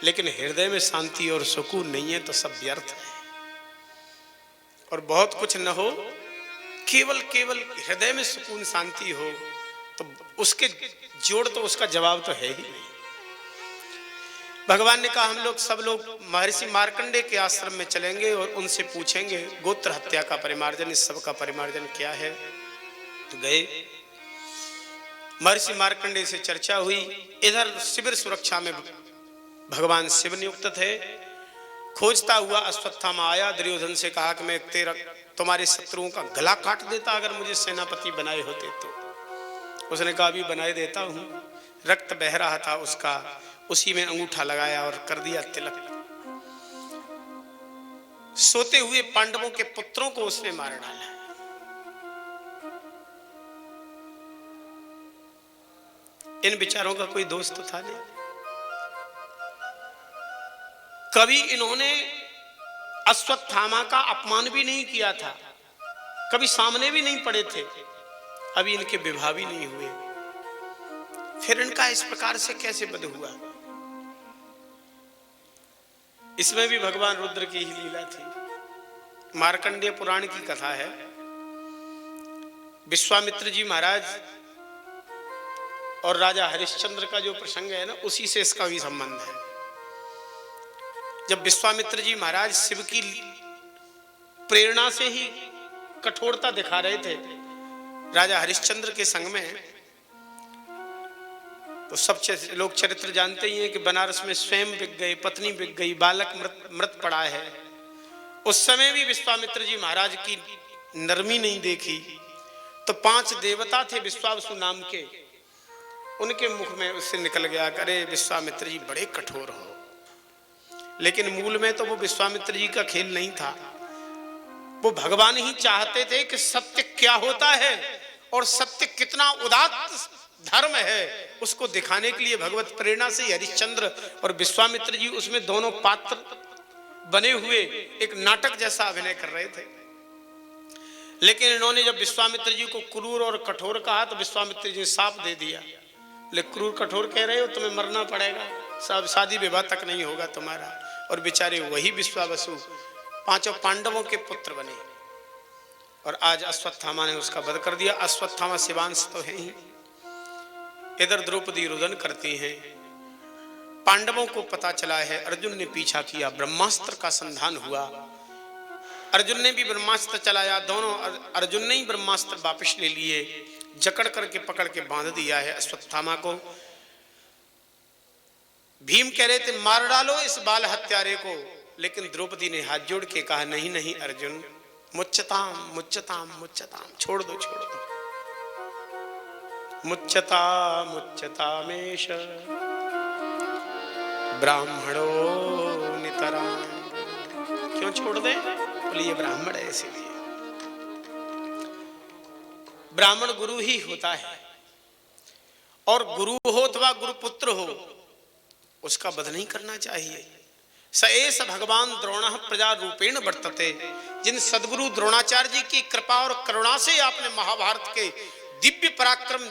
लेकिन हृदय में शांति और सुकून नहीं है तो सब व्यर्थ है। और बहुत कुछ न हो, केवल केवल हृदय में सुकून शांति हो, तो उसके जोड़ तो उसका जवाब तो है ही नहीं। भगवान ने कहा, हम लोग सब लोग महर्षि मार्कंडे के आश्रम में चलेंगे और उनसे पूछेंगे गोत्र हत्या का परिमार्जन, इस सब का परिमार्जन क्या है। तो गए, महर्षि मार्कंडे से चर्चा हुई। इधर शिविर सुरक्षा में भगवान शिव नियुक्त थे। खोजता हुआ अश्वत्थामा आया, दुर्योधन से कहा कि मैं तेरा तुम्हारे शत्रुओं का गला काट देता अगर मुझे सेनापति बनाए होते तो। उसने कहा अभी बनाए देता हूं। रक्त बह रहा था उसका, उसी में अंगूठा लगाया और कर दिया तिलक। सोते हुए पांडवों के पुत्रों को उसने मार डाला। इन विचारों का कोई दोस्त तो था नहीं। कभी इन्होंने अश्वत्थामा का अपमान भी नहीं किया था, कभी सामने भी नहीं पड़े थे, अभी इनके विवाह भी नहीं हुए, फिर इनका इस प्रकार से कैसे वध हुआ? इसमें भी भगवान रुद्र की ही लीला थी। मार्कंडेय पुराण की कथा है। विश्वामित्र जी महाराज और राजा हरिश्चंद्र का जो प्रसंग है ना, उसी से इसका भी संबंध है। जब विश्वामित्र जी महाराज शिव की प्रेरणा से ही कठोरता दिखा रहे थे राजा हरिश्चंद्र के संग में, तो सब लोग चरित्र जानते ही हैं कि बनारस में स्वयं बिक गए, पत्नी बिक गई, बालक मृत पड़ा है। उस समय भी विश्वामित्र जी महाराज की नरमी नहीं देखी, तो 5 देवता थे विश्वावसु नाम के, उनके मुख में उससे निकल गया, अरे विश्वामित्र जी बड़े कठोर हो। लेकिन मूल में तो वो विश्वामित्र जी का खेल नहीं था, वो भगवान ही चाहते थे कि सत्य क्या होता है और सत्य कितना उदात्त धर्म है, उसको दिखाने के लिए भगवत प्रेरणा से हरिश्चंद्र और विश्वामित्र जी उसमें दोनों पात्र बने हुए एक नाटक जैसा अभिनय कर रहे थे। लेकिन इन्होंने जब विश्वामित्र जी को क्रूर और कठोर कहा तो विश्वामित्र जी ने साफ दे दिया, लेकिन क्रूर कठोर कह रहे हो, तुम्हें मरना पड़ेगा, सब शादी विवाह तक नहीं होगा तुम्हारा। और बेचारे वही विश्वावसु 5 पांडवों के पुत्र बने और आज अश्वत्थामा ने उसका वध कर दिया। अश्वत्थामा शिवांश तो है ही। इधर द्रौपदी रुदन करती हैं। पांडवों को पता चला है, अर्जुन ने पीछा किया, ब्रह्मास्त्र का संधान हुआ, अर्जुन ने भी ब्रह्मास्त्र चलाया, दोनों अर्जुन ने ही ब्रह्मास्त्र वापस ले लिए, जकड़ करके पकड़ के बांध दिया है अश्वत्थामा को। भीम कह रहे थे मार डालो इस बाल हत्यारे को, लेकिन द्रौपदी ने हाथ जोड़ के कहा नहीं नहीं अर्जुन, मुच्यताम मुच्यताम मुच्यताम, छोड़ दो छोड़ दो, मुच्यता मुच्यतामेश ब्राह्मणो नितराम। क्यों छोड़ दे? बोले ये ब्राह्मण है इसीलिए। ब्राह्मण गुरु ही होता है, और गुरु हो अथवा गुरुपुत्र हो उसका वध नहीं करना चाहिए। स एष भगवान द्रोणः प्रजा रूपेण वर्तते। जिन सदगुरु द्रोणाचार्य जी की कृपा और करुणा से आपने महाभारत के दिव्य पराक्रम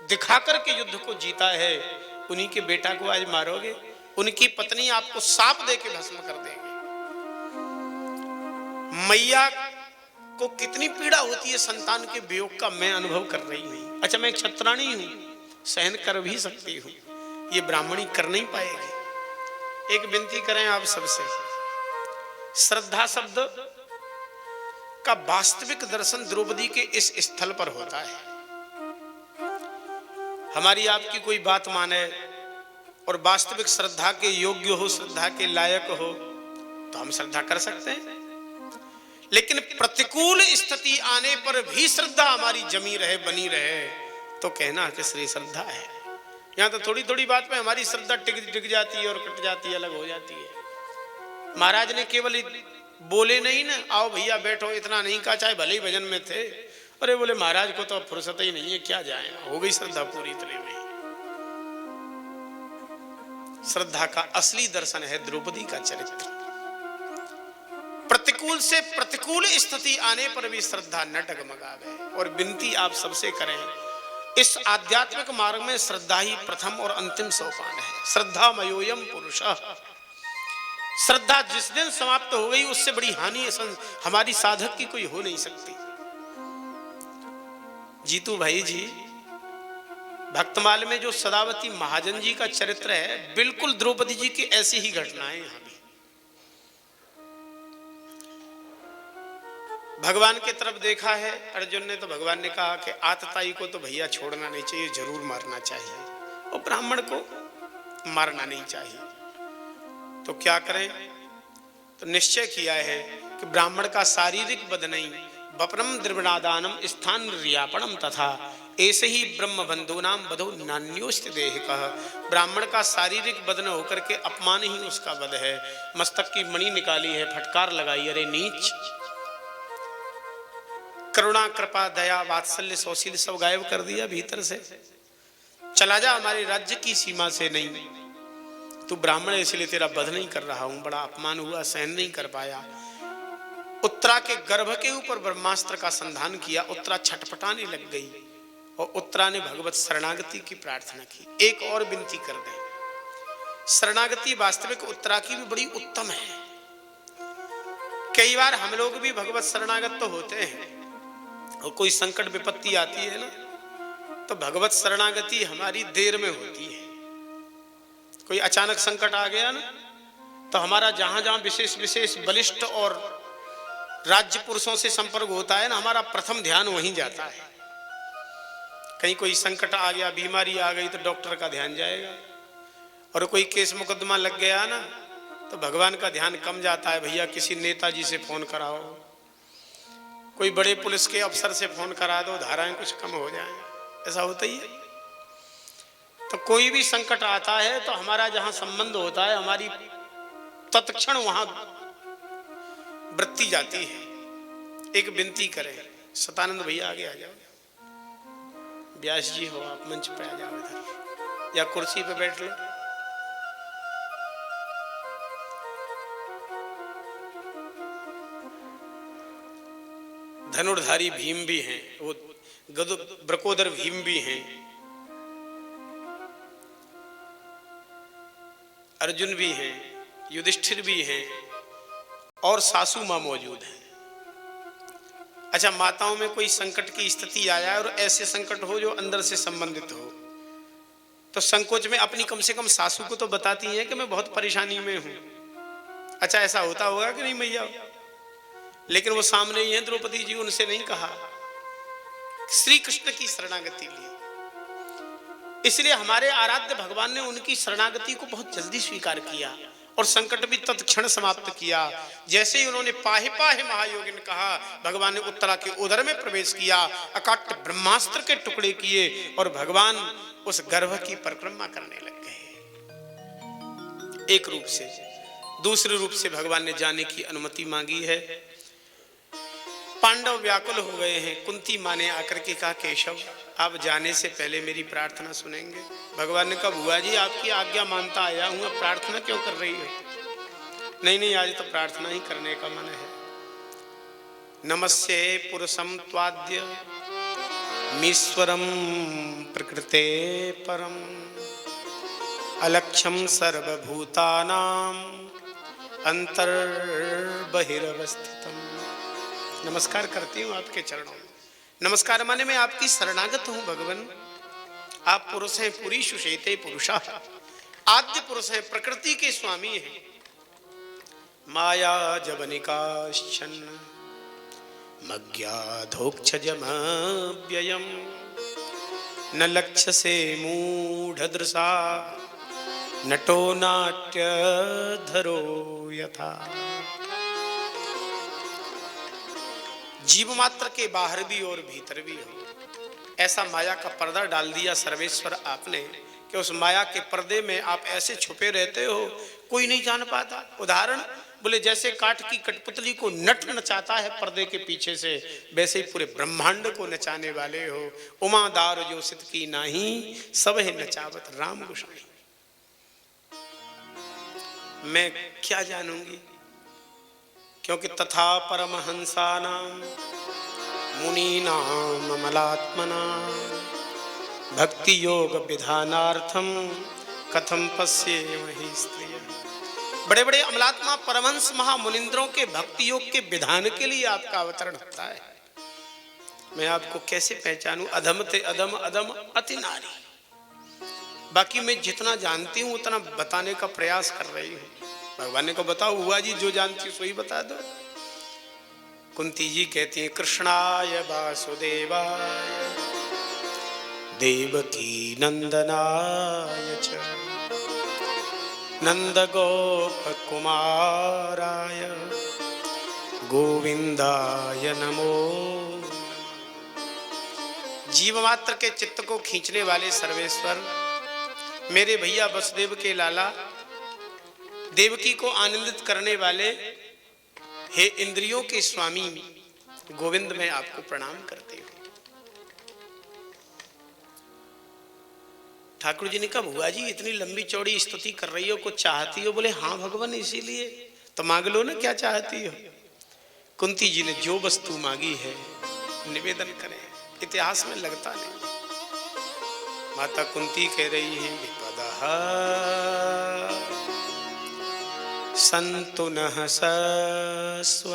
दिखाकर के युद्ध को जीता है, उन्हीं के बेटा को आज मारोगे? उनकी पत्नी आपको साप दे के भस्म कर देगी। मैया को कितनी पीड़ा होती है संतान के वियोग का, मैं अनुभव कर रही हूं। अच्छा मैं क्षत्राणी हूं, सहन कर भी सकती हूं, ये ब्राह्मणी कर नहीं पाएगी। एक विनती करें आप सबसे, श्रद्धा शब्द का वास्तविक दर्शन द्रौपदी के इस स्थल पर होता है। हमारी आपकी कोई बात माने और वास्तविक श्रद्धा के योग्य हो, श्रद्धा के लायक हो, तो हम श्रद्धा कर सकते हैं। लेकिन प्रतिकूल स्थिति आने पर भी श्रद्धा हमारी जमी रहे, बनी रहे, तो कहना कि श्री श्रद्धा है। यहाँ तो थोड़ी थोड़ी बात पे हमारी श्रद्धा टिक जाती है और कट जाती है, अलग हो जाती है। महाराज ने केवल बोले नहीं ना, आओ भैया बैठो, इतना नहीं कहा, चाहे भले ही भजन में थे। अरे बोले महाराज को तो अब फुर्सत ही नहीं है, क्या जाए, हो गई श्रद्धा पूरी इतने में। श्रद्धा का असली दर्शन है द्रौपदी का चरित्र। प्रतिकूल से प्रतिकूल स्थिति आने पर भी श्रद्धा न डगमगावे। और विनती आप सबसे करें, इस आध्यात्मिक मार्ग में श्रद्धा ही प्रथम और अंतिम सोपान है। श्रद्धा मयोयम पुरुषः। श्रद्धा जिस दिन समाप्त हो गई उससे बड़ी हानि हमारी साधक की कोई हो नहीं सकती। जीतू भाई जी, भक्तमाल में जो सदावती महाजन जी का चरित्र है, बिल्कुल द्रौपदी जी की ऐसी ही घटनाएं यहां भी। भगवान की तरफ देखा है अर्जुन ने, तो भगवान ने कहा कि आतताई को तो भैया छोड़ना नहीं चाहिए, जरूर मारना चाहिए, और ब्राह्मण को मारना नहीं चाहिए। तो क्या करें? तो निश्चय किया है कि ब्राह्मण का शारीरिक वध नहीं, वपनम द्रविणादानम स्थान निर्यापणम तथा ऐसे ही ब्रह्म बंधु नाम वधो नान्योस्त देह कह। ब्राह्मण का शारीरिक वध न होकर के अपमान ही उसका वध है। मस्तक की मणि निकाली है, फटकार लगाई, अरे नीच। करुणा कृपा दया वात्सल्य सौशील सब गायब कर दिया भीतर से। चला जा, हमारे राज्य की सीमा से नहीं, तू ब्राह्मण है इसलिए तेरा वध नहीं कर रहा हूं। बड़ा अपमान हुआ, सहन नहीं कर पाया। उत्तरा के गर्भ के ऊपर ब्रह्मास्त्र का संधान किया। उत्तरा छटपटाने लग गई और उत्तरा ने भगवत शरणागति की प्रार्थना की। एक और विनती कर दें, शरणागति वास्तविक उत्तरा की भी बड़ी उत्तम है। कई बार हम लोग भी भगवत शरणागत तो होते हैं, और कोई संकट विपत्ति आती है ना, तो भगवत शरणागति हमारी देर में होती है। कोई अचानक संकट आ गया ना, तो हमारा जहां जहां विशेष विशेष बलिष्ठ और राज्य पुरुषों से संपर्क होता है ना, हमारा प्रथम ध्यान वहीं जाता है। कहीं कोई संकट आ गया, बीमारी आ गई, तो डॉक्टर का ध्यान जाएगा। और कोई केस मुकदमा लग गया ना, तो भगवान का ध्यान कम जाता है, भैया किसी नेताजी से फोन कराओ, कोई बड़े पुलिस के अफसर से फोन करा दो, धाराएं कुछ कम हो जाएं। ऐसा होता ही है। तो कोई भी संकट आता है तो हमारा जहां संबंध होता है, हमारी तत्क्षण वहां वृत्ति जाती है। एक विनती करें, सतानंद भैया आगे आ जाओ, व्यास जी हो आप मंच पे आ जाओ इधर, या कुर्सी पे बैठ लो। धनुर्धारी भीम भी हैं, वो ब्रकोदर भीम भी हैं, अर्जुन भी हैं, युधिष्ठिर भी हैं, और सासू मां मौजूद हैं। अच्छा, माताओं में कोई संकट की स्थिति आया और ऐसे संकट हो जो अंदर से संबंधित हो, तो संकोच में अपनी कम से कम सासू को तो बताती हैं कि मैं बहुत परेशानी में हूं। अच्छा, ऐसा होता होगा कि नहीं भैया? लेकिन वो सामने ही है द्रौपदी जी, उनसे नहीं कहा, श्री कृष्ण की शरणागति ली। इसलिए हमारे आराध्य भगवान ने उनकी शरणागति को बहुत जल्दी स्वीकार किया और संकट भी तत्क्षण समाप्त किया। जैसे ही उन्होंने पाहे पाहे महायोगिन कहा, भगवान ने उत्तरा के उदर में प्रवेश किया, अकाट्य ब्रह्मास्त्र के टुकड़े किए और भगवान उस गर्भ की परिक्रमा करने लग गए। एक रूप से, दूसरे रूप से भगवान ने जाने की अनुमति मांगी है। पांडव व्याकुल हो गए हैं। कुंती मां ने आकर के कहा, केशव आप जाने से पहले मेरी प्रार्थना सुनेंगे? भगवान ने कहा, बुआ जी आपकी आज्ञा मानता आया हूं, अब प्रार्थना क्यों कर रही हो? नहीं नहीं, आज तो प्रार्थना ही करने का मन है। नमस्ये पुरुषम त्वाद्य मीश्वरम प्रकृते परम अलक्ष्यम सर्वभूतानां अंतर्बहिरवस्थितम। नमस्कार करती हूँ आपके चरणों में। नमस्कार माने मैं आपकी शरणागत हूँ भगवान। आप पुरुष हैं, पुरीषु शेते पुरुषा, आद्य पुरुष हैं, प्रकृति के स्वामी हैं। माया जवनिकाश्चन्न मज्ञाधोक्षजमव्ययम् न लक्ष्यसे मूढ़दृशा नटो नाट्यधरो यथा। जीव मात्र के बाहर भी और भीतर भी हो, ऐसा माया का पर्दा डाल दिया सर्वेश्वर आपने कि उस माया के पर्दे में आप ऐसे छुपे रहते हो, कोई नहीं जान पाता। उदाहरण बोले, जैसे काठ की कठपुतली को नट नचाता है पर्दे के पीछे से, वैसे ही पूरे ब्रह्मांड को नचाने वाले हो। उमादार जो सित की नाही, सब है नचावत राम गोसाई। मैं क्या जानूंगी, क्योंकि तथा परमहंसानां मुनीनां अमलात्मनां भक्ति योग विधानार्थम कथम पश्येमहि स्त्रियः। बड़े बड़े अमलात्मा परमहंस महामुनिंद्रों के भक्ति योग के विधान के लिए आपका अवतरण होता है। मैं आपको कैसे पहचानूं? अधम ते अधम, अधम अति नारी। बाकी मैं जितना जानती हूं उतना बताने का प्रयास कर रही हूं। भगवान ने को बताओ हुआ जी, जो जानती सो ही बता दो। कुंती जी कहती हैं, कृष्णाय वासुदेवाय देवकी नंदनाय च नंद गोप कुमाराय गोविंदाय नमो। जीव मात्र के चित्त को खींचने वाले सर्वेश्वर, मेरे भैया वसुदेव के लाला, देवकी को आनंदित करने वाले, हे इंद्रियों के स्वामी गोविंद, मैं आपको प्रणाम करती हूं। ठाकुर जी ने कहा, बुआ जी इतनी लंबी चौड़ी स्तुति कर रही हो, कुछ चाहती हो? बोले हाँ भगवान, इसीलिए तो मांग लो ना, क्या चाहती हो? कुंती जी ने जो वस्तु मांगी है निवेदन करें, इतिहास में लगता नहीं। माता कुंती कह रही है, विपदः सन्तु नः सस्व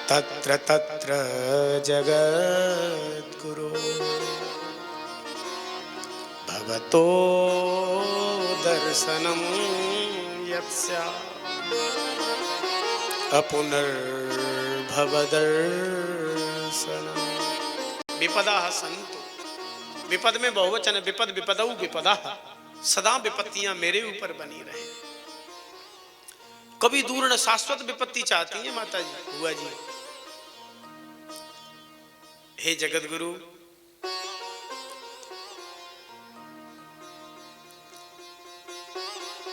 तत्र तत्र जगद्गुरो भवतो दर्शनं यत्स्यात् अपुनर्भवदर्शनम्। विपदाः सन्तु, विपद में बहुवचन, विपद विपदौ विपदाः, सदा विपत्तियां मेरे ऊपर बनी रहे। कभी दूर न शाश्वत विपत्ति चाहती है माता जी, बुआ जी। हे जगत गुरु,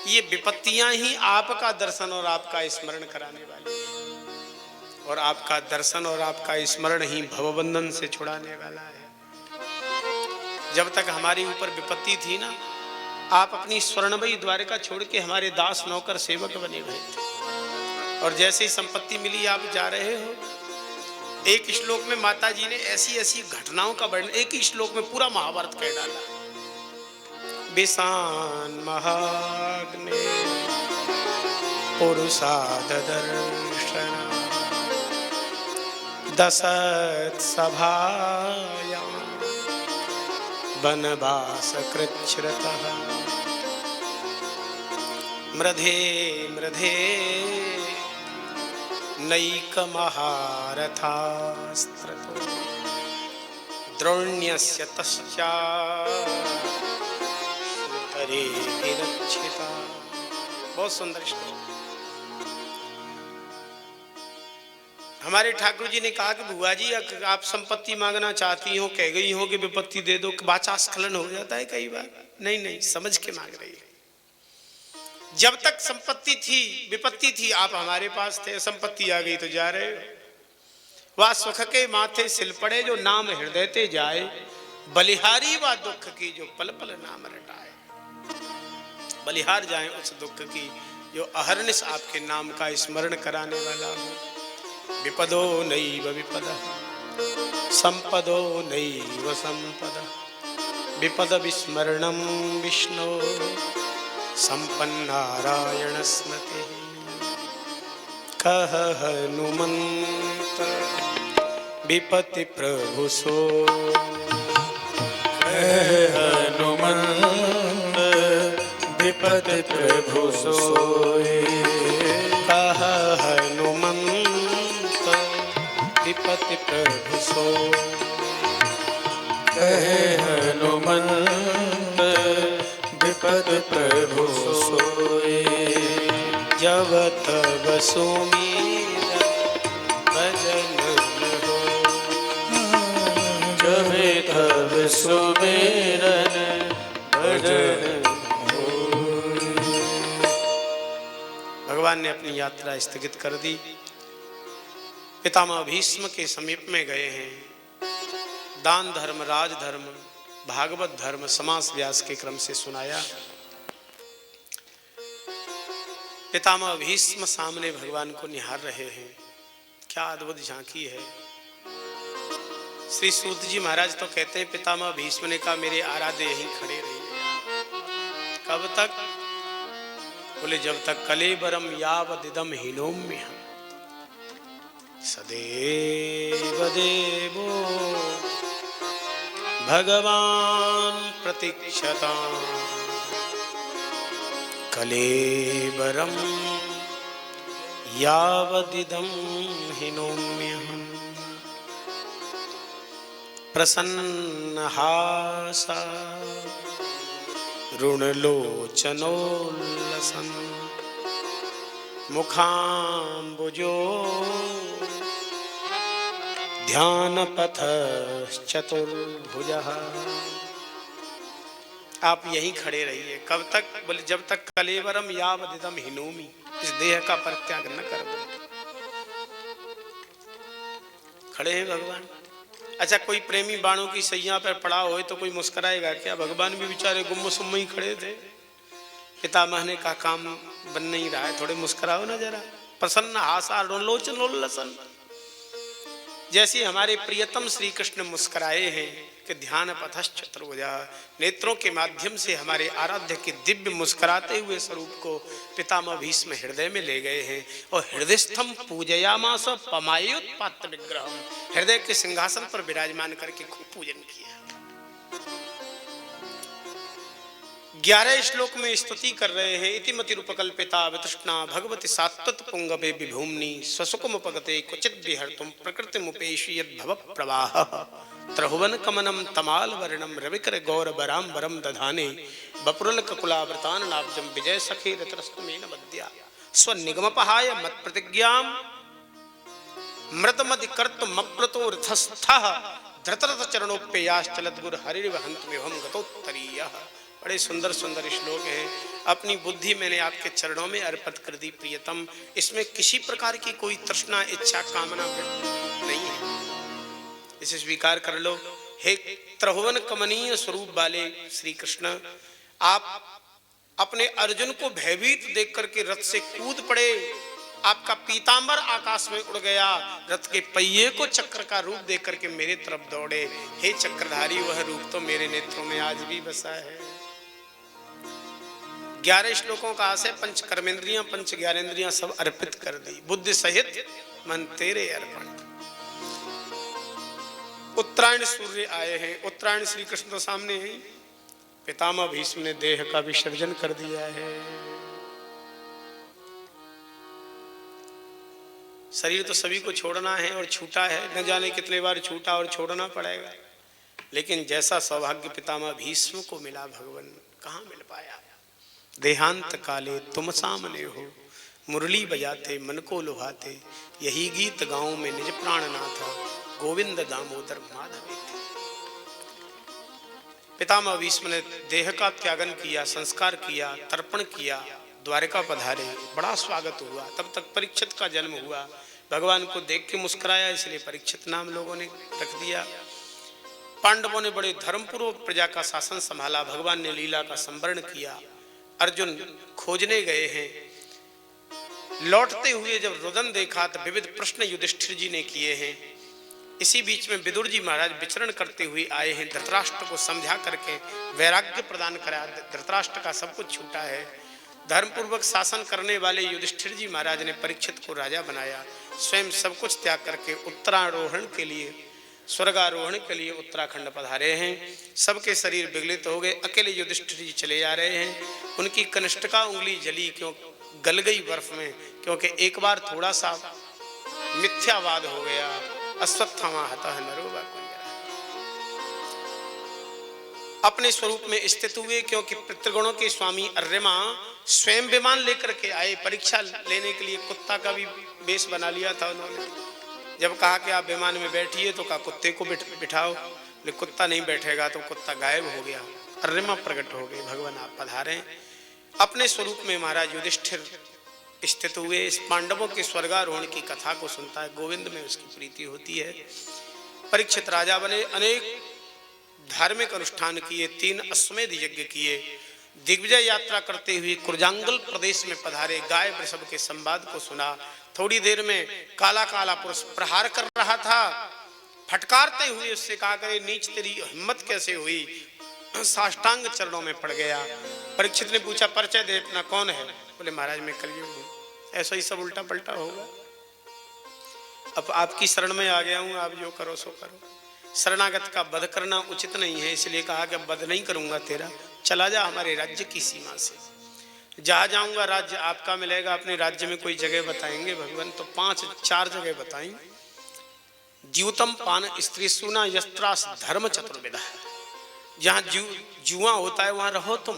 ये विपत्तियां ही आपका दर्शन और आपका स्मरण कराने वाली है, और आपका दर्शन और आपका स्मरण ही भवबंधन से छुड़ाने वाला है। जब तक हमारे ऊपर विपत्ति थी ना, आप अपनी स्वर्णमयी द्वारिका छोड़ के हमारे दास नौकर सेवक बने हुए थे, और जैसे ही संपत्ति मिली आप जा रहे हो। एक श्लोक में माता जी ने ऐसी ऐसी घटनाओं का वर्णन, एक ही श्लोक में पूरा महाभारत कह डाला। विशान महाग्ने पुरुषादर्शन दशरथ सभायां वनवास कृच्छ्रतः मृधे मृधे नैकमहारथास्त्रतो द्रोण्यस्य तस्याधरे विरक्षिता। बहुत सुंदर श्लोक। हमारे ठाकुर जी ने कहा कि बुआ जी आप संपत्ति मांगना चाहती हो, कह गई हो कि विपत्ति दे दो, वाचास्खलन हो जाता है कई बार। नहीं नहीं, समझ के मांग रही है। जब तक संपत्ति थी, विपत्ति थी, आप हमारे पास थे, संपत्ति आ गई तो जा रहे हो। वह सुख के माथे सिल पड़े जो नाम हृदय ते जाए, बलिहारी व दुख की जो पल पल नाम रटाए। बलिहार जाए उस दुख की जो अहरनिश आपके नाम का स्मरण कराने वाला हो। विपदो नैव विपदः संपदो नैव संपदः, विपद विस्मरणं विष्णो संपन्नारायण स्मृति। कह हनुमंत विपति प्रभु सो, हनुमंत विपति प्रभु सोए। कह हनुमंत विपति प्रभु सो, हनुमंत विपति प्रभु सोए। जब तब सुमिरन भजन हो, जब तब सुमिरन भजन हो। भगवान ने अपनी यात्रा स्थगित कर दी। पितामह भीष्म के समीप में गए हैं। दान धर्म, राज धर्म, भागवत धर्म, समास व्यास के क्रम से सुनाया। पितामह भीष्म सामने भगवान को निहार रहे हैं। क्या अद्भुत झांकी है। श्री सूत जी महाराज तो कहते हैं, पितामह भीष्म ने कहा मेरे आराध्य यहीं खड़े रहिए। कब तक? बोले जब तक कलेबरम यावदिदम हीनोम्यहम् सदैव देवो भगवान प्रतीक्षताम् कलेबरम यावदिदं हीनोम्यहम्। प्रसन्नहासा ऋणलोचनोल्लसन् मुखाम्बुजो ध्यानपथश्चतुर्भुजः। आप यहीं खड़े रहिए। कब तक? बोले जब तक कलेवरम यावदिदम हिनोमि, इस देह का परित्याग न कर दो। खड़े हैं भगवान। अच्छा, कोई प्रेमी बाणों की सैया पर पड़ा हो तो कोई मुस्कुराएगा क्या? भगवान भी बेचारे गुम्म सुम्म ही खड़े थे। पितामह ने कहा काम बन नहीं रहा है, थोड़े मुस्कुराओ ना जरा। प्रसन्न हासा लोचनोल्लसन, जैसे हमारे प्रियतम श्री कृष्ण मुस्कुराए हैं कि ध्यान पथश्चतुर्भुजः, नेत्रों के माध्यम से हमारे आराध्य के दिव्य मुस्कुराते हुए स्वरूप को पितामह भीष्म हृदय में ले गए हैं और हृदयस्थम पूजयामास पमायोत्पात विग्रहम, हृदय के सिंहासन पर विराजमान करके खूब पूजन किया। 11 श्लोक में स्तुति कर रहे हैं। इतिमति रूपकल्पिता वितृष्णा भगवती सात्वत पुंगवे विभूम्नि स्वसुकुमुपगते क्वचित विहर्तुम प्रकृतिमुपेशि यद्भव प्रवाह त्रिभुवन कमनम तमाल वर्णम रविकर गौरवराम्बरम दधाने बपुरल ककुलावृतान नाब्जम विजय सखे रतरस्तमेन वद्या स्वनिगमपहाय मत प्रतिज्ञाम मृतमदि कर्तुमप्लुतो रथस्थः धृतरथ चरणोप्ययाश्चलत गुर हरिर्वहन्त विभम गतोत्तरीयः। बड़े सुंदर सुंदर श्लोक हैं। अपनी बुद्धि मैंने आपके चरणों में अर्पित कर दी प्रियतम। इसमें किसी प्रकार की कोई तृष्णा, इच्छा, कामना नहीं है, इसे स्वीकार कर लो। हे त्रिभुवन कमनीय स्वरूप वाले श्री कृष्ण, आप अपने अर्जुन को भयभीत देख करके रथ से कूद पड़े। आपका पीतांबर आकाश में उड़ गया। रथ के पहिए को चक्र का रूप देख करके मेरे तरफ दौड़े। हे चक्रधारी, वह रूप तो मेरे नेत्रों में आज भी बसा है। 11 श्लोकों का आशय पंच कर्मेंद्रियां, पंच ज्ञानेंद्रियां सब अर्पित कर दी। बुद्धि सहित मन तेरे अर्पण। उत्तरायण सूर्य आए हैं। उत्तरायण श्री कृष्ण तो सामने हैं। पितामह भीष्म ने देह का विसर्जन कर दिया है। शरीर तो सभी को छोड़ना है और छूटा है, न जाने कितने बार छूटा और छोड़ना पड़ेगा। लेकिन जैसा सौभाग्य पितामह भीष्म को मिला भगवान कहाँ मिल पाया। देहांत काले तुम सामने हो, मुरली बजाते मन को लुभाते, यही गीत गाँव में निज प्राणनाथ, गोविंद दामोदर माधव। पितामह भीष्म ने देह का त्यागन किया, संस्कार किया, तर्पण किया, द्वारिका पधारे, बड़ा स्वागत हुआ। तब तक परीक्षित का जन्म हुआ। भगवान को देख के मुस्कुराया, इसलिए परीक्षित नाम लोगों ने रख दिया। पांडवों ने बड़े धर्मपूर्वक प्रजा का शासन संभाला। भगवान ने लीला का संवरण किया। अर्जुन खोजने गए हैं, लौटते हुए जब रुदन देखा तो विविध प्रश्न युधिष्ठिर जी ने किए हैं। इसी बीच में विदुर जी महाराज विचरण करते हुए आए हैं। धृतराष्ट्र को समझा करके वैराग्य प्रदान करा। धृतराष्ट्र का सब कुछ छूटा है। धर्मपूर्वक शासन करने वाले युधिष्ठिर जी महाराज ने परीक्षित को राजा बनाया। स्वयं सब कुछ त्याग करके उत्तरारोहण के लिए, स्वर्गारोहण के लिए उत्तराखंड पधारे हैं। सबके शरीर विगलित हो गए, अकेले युधिष्ठिर जी चले जा रहे हैं। उनकी कनिष्ठिका उंगली जली, क्यों गल गई बर्फ में, क्योंकि एक बार थोड़ा सा मिथ्यावाद हो गया। अश्वत्थामा हतः नरोवा कुंजरा। अपने स्वरूप में स्थित हुए, क्योंकि पितृगुणों के स्वामी अर्यमा स्वयं विमान लेकर के आए। परीक्षा लेने के लिए कुत्ता का भी वेश बना लिया था उन्होंने। जब कहा कि आप विमान में बैठिए तो कहा कुत्ते को बिठाओ, लेकिन कुत्ता नहीं बैठेगा, तो कुत्ता गायब हो गया। अर्यमा प्रकट हो गए। भगवान आप पधारे। अपने स्वरूप में महाराज युधिष्ठिर स्थित हुए। इस पांडवों के स्वर्गारोहण की कथा को सुनता है, गोविंद में उसकी प्रीति होती है। परीक्षित राजा बने, अनेक धार्मिक अनुष्ठान किए, 3 अश्वमेध यज्ञ किए। दिग्विजय यात्रा करते हुए कुरजांगल प्रदेश में पधारे। गाय वृषभ के संवाद को सुना। थोड़ी देर में काला काला पुरुष प्रहार कर रहा था। फटकारते हुए उससे कहा, करे नीच तेरी हिम्मत कैसे हुई। साष्टांग चरणों में पड़ गया। परीक्षित ने पूछा, परिचय दे अपना, कौन है। बोले महाराज मैं कलयुग हूँ। ऐसा ही सब उल्टा पलटा होगा। अब आपकी शरण में आ गया हूँ, आप जो करो सो करो। शरणागत का वध करना उचित नहीं है, इसलिए कहा कि वध नहीं करूंगा तेरा, चला जा हमारे राज्य की सीमा से। जहाँ जाऊंगा राज्य आपका मिलेगा। अपने राज्य में कोई जगह बताएंगे भगवान, तो 4 जगह बताई। द्यूतम पान स्त्री सुना यस्त्रास धर्म चतुर्विधा। जहाँ जुआ होता है वहां रहो तुम,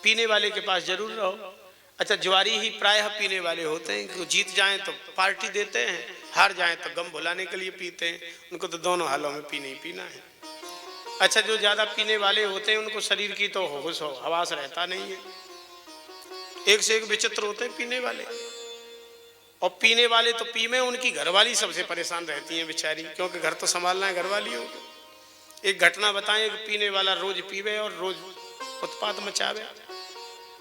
पीने वाले के पास जरूर रहो। अच्छा, ज्वारी ही प्रायः पीने वाले होते हैं। जीत जाएं तो पार्टी देते हैं, हार जाएं तो गम भुलाने के लिए पीते हैं। उनको तो दोनों हालों में पीना ही पीना है। अच्छा, जो ज्यादा पीने वाले होते हैं उनको शरीर की तो होश हवास रहता नहीं है। एक से एक विचित्र होते हैं पीने वाले। और पीने वाले तो पी में उनकी घरवाली सबसे परेशान रहती है बेचारी, क्योंकि घर तो संभालना है घरवालियों को। एक घटना बताएं कि पीने वाला रोज पीवे और रोज उत्पात मचावे।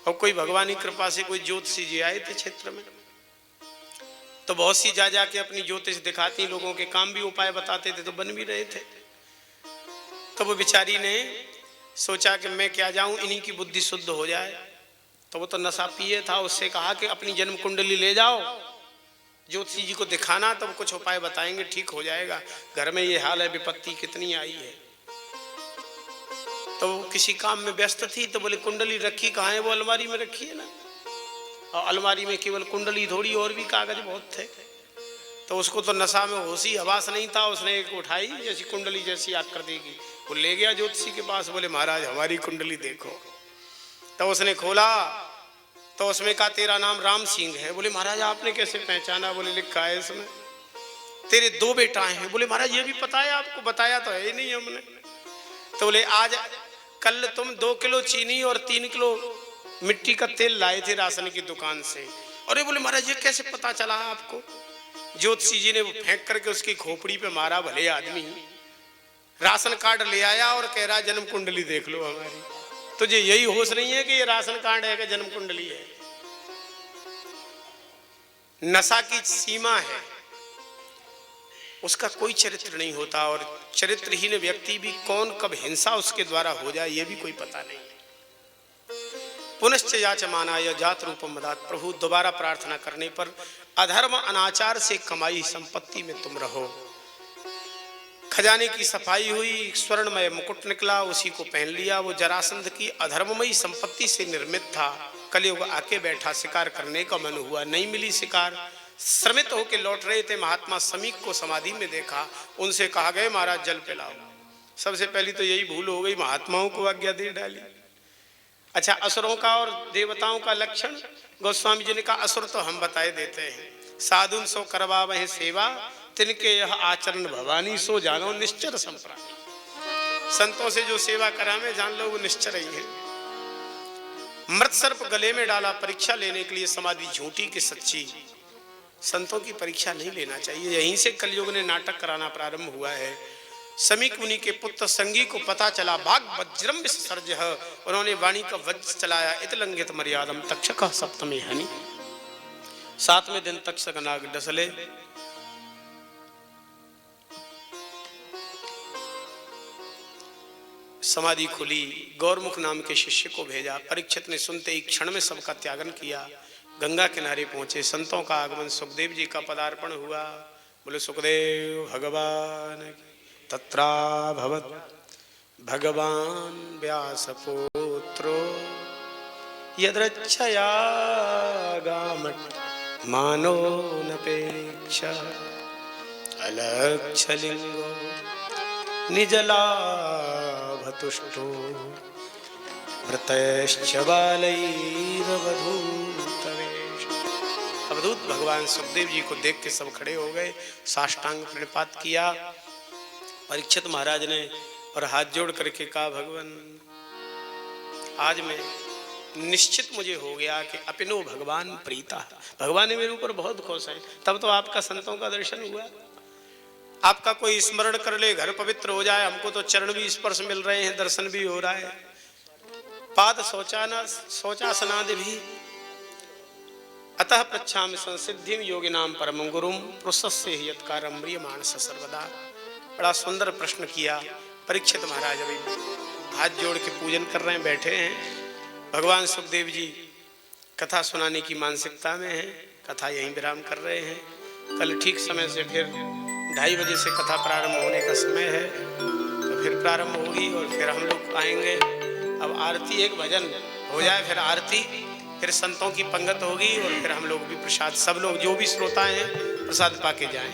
और कोई भगवान की कृपा से कोई ज्योतिषी जी आए थे क्षेत्र में, तो बहुत सी जा जाके अपनी ज्योतिष दिखाती, लोगों के काम भी उपाय बताते थे, तो बन भी रहे थे। तो वो बेचारी ने सोचा कि मैं क्या जाऊं, इन्हीं की बुद्धि शुद्ध हो जाए। तो वो तो नशा पिए था। उससे कहा कि अपनी जन्म कुंडली ले जाओ, ज्योतिषी जी को दिखाना, तब कुछ उपाय बताएंगे, ठीक हो जाएगा। घर में ये हाल है, विपत्ति कितनी आई है। तो वो किसी काम में व्यस्त थी, तो बोले कुंडली रखी कहाँ है। वो अलमारी में रखी है ना। और अलमारी में केवल कुंडली थोड़ी, और भी कागज बहुत थे। तो उसको तो नशा में होशी हवास नहीं था। उसने एक उठाई, जैसी कुंडली जैसी आकृति की, वो ले गया ज्योतिषी के पास। बोले महाराज हमारी कुंडली देखो। तो उसने खोला तो उसमें कहा तेरा नाम राम सिंह है। बोले महाराज आपने कैसे पहचाना। बोले लिखा है इसमें तेरे 2 बेटाएं हैं। बोले महाराज ये भी पता है आपको। बताया तो है ही नहीं हमने। तो बोले आज कल तुम 2 किलो चीनी और 3 किलो मिट्टी का तेल लाए थे राशन की दुकान से। अरे बोले महाराज ये कैसे पता चला आपको। ज्योतिषी जी ने वो फेंक करके उसकी खोपड़ी पे मारा। भले आदमी राशन कार्ड ले आया और कह रहा जन्म कुंडली देख लो हमारी। तुझे यही होश नहीं है कि ये राशन कार्ड है कि जन्म कुंडली है। नशा की सीमा है, उसका कोई चरित्र नहीं होता। और चरित्रहीन व्यक्ति भी कौन कब हिंसा उसके द्वारा हो जाए ये भी कोई पता नहीं है। पुनश्च याचमानाय जात रूपम मदात। प्रभु दोबारा प्रार्थना करने पर अधर्म अनाचार से कमाई संपत्ति में तुम रहो। खजाने की सफाई हुई, स्वर्णमय मुकुट निकला, उसी को पहन लिया। वो जरासंध की अधर्ममयी संपत्ति से निर्मित था। कलयुग आके बैठा, शिकार करने का मन हुआ, नहीं मिली शिकार। श्रमित होकर लौट रहे थे, महात्मा समीक को समाधि में देखा, उनसे कहा गए महाराज जल पिलाओ। सबसे पहली तो यही भूल हो गई, महात्माओं को आज्ञा दे डाली। अच्छा, असुरों का और देवताओं का लक्षण गोस्वामी जी ने कहा, असुर तो हम बताए देते हैं, साधुन सो करवा वह सेवा, तिनके यह आचरण भवानी, सो जानो निश्चर संप्राण। संतों से जो सेवा करा में जान लो वो निश्चर ही है। मृत सर्प गले में डाला परीक्षा लेने के लिए, समाधि झूठी की सच्ची। संतों की परीक्षा नहीं लेना चाहिए। यहीं से कलयुग ने नाटक कराना प्रारंभ हुआ है। समीक मुनि के पुत्र संगी को पता चला, बाघ वज्रम विसर्ज, उन्होंने वाणी का वज्र चलाया, इतलंघित मर्यादम तक्षक सप्तमी हनि। 7वें दिन तक्षक नाग डसले। समाधि खुली, गौरमुख नाम के शिष्य को भेजा। परीक्षित ने सुनते ही क्षण में सबका त्यागन किया, गंगा किनारे पहुंचे। संतों का आगमन, सुखदेव जी का पदार्पण हुआ। बोले सुखदेव भगवान तत्राभवत् भगवान व्यासपुत्रो यदृच्छया गामट् मानो नपेक्ष अलक्षलिंगो निजलाभतुष्टो वृतश्च बालैरवधूतवेश। अवधूत भगवान सुखदेव जी को देख के सब खड़े हो गए, साष्टांग प्रणिपात किया। परीक्षित महाराज ने और हाथ जोड़ करके कहा, भगवान आज मैं निश्चित मुझे हो गया कि अपिनो भगवान प्रीता, भगवान ने मेरे ऊपर बहुत खुश है। तब तो आपका संतों का दर्शन हुआ, आपका कोई स्मरण कर ले घर पवित्र हो जाए। हमको तो चरण भी स्पर्श मिल रहे हैं, दर्शन भी हो रहा है, पाद शौचासनादि भी। अतः पृच्छामि संसिद्धिं योगिनां परमं गुरुं पुरुषस्य हि यत्कारं म्रियमाणस्य सर्वदा। बड़ा सुंदर प्रश्न किया परीक्षित महाराज। अभी हाथ जोड़ के पूजन कर रहे हैं, बैठे हैं। भगवान सुखदेव जी कथा सुनाने की मानसिकता में हैं, कथा यहीं विराम कर रहे हैं। कल ठीक समय से फिर 2:30 बजे से कथा प्रारंभ होने का समय है, तो फिर प्रारंभ होगी और फिर हम लोग आएंगे। अब आरती, एक भजन हो जाए, फिर आरती, फिर संतों की पंगत होगी और फिर हम लोग भी प्रसाद, सब लोग जो भी श्रोता हैं प्रसाद पाके जाएं।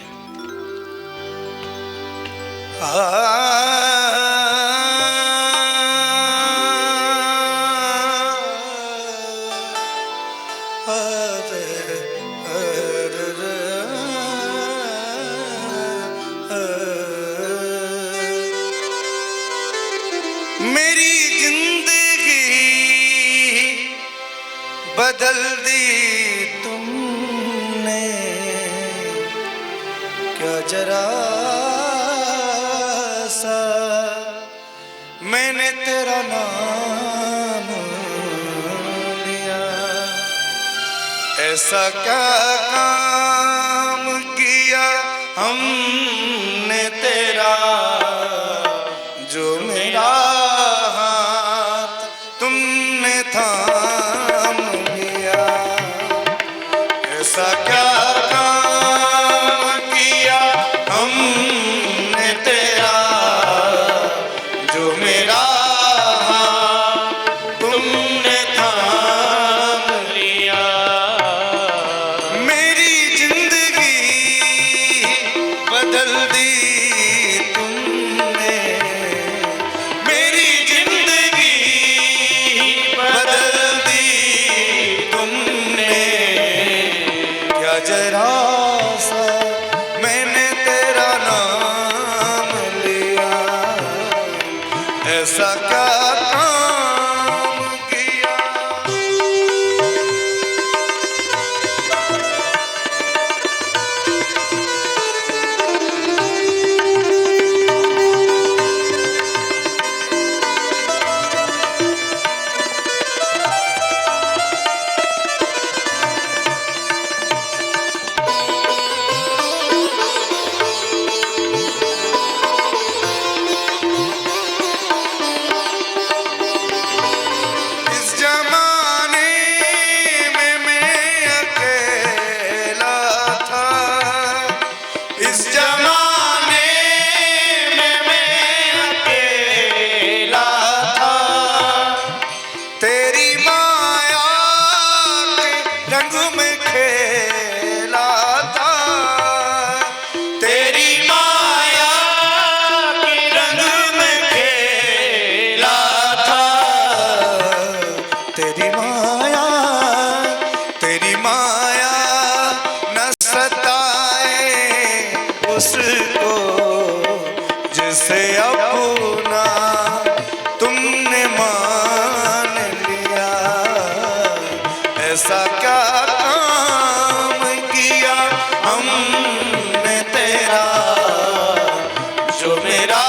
मेरी जिंदगी बदल दी तुमने, क्या जरा सा मैंने तेरा नाम लिया, ऐसा क्या काम किया हमने तेरा, जो मेरा हाथ तुमने थाम लिया, ऐसा क्या काम किया हमने तेरा, जो मेरा हाथ तुमने थाम लिया। मेरी जिंदगी बदल दी तुमने, मेरी जिंदगी बदल दी तुमने, क्या जरा सा मैंने तेरा नाम लिया, ऐसा क्या काम किया। जिसे अपना तुमने मान लिया, ऐसा क्या काम किया हमने तेरा, जो मेरा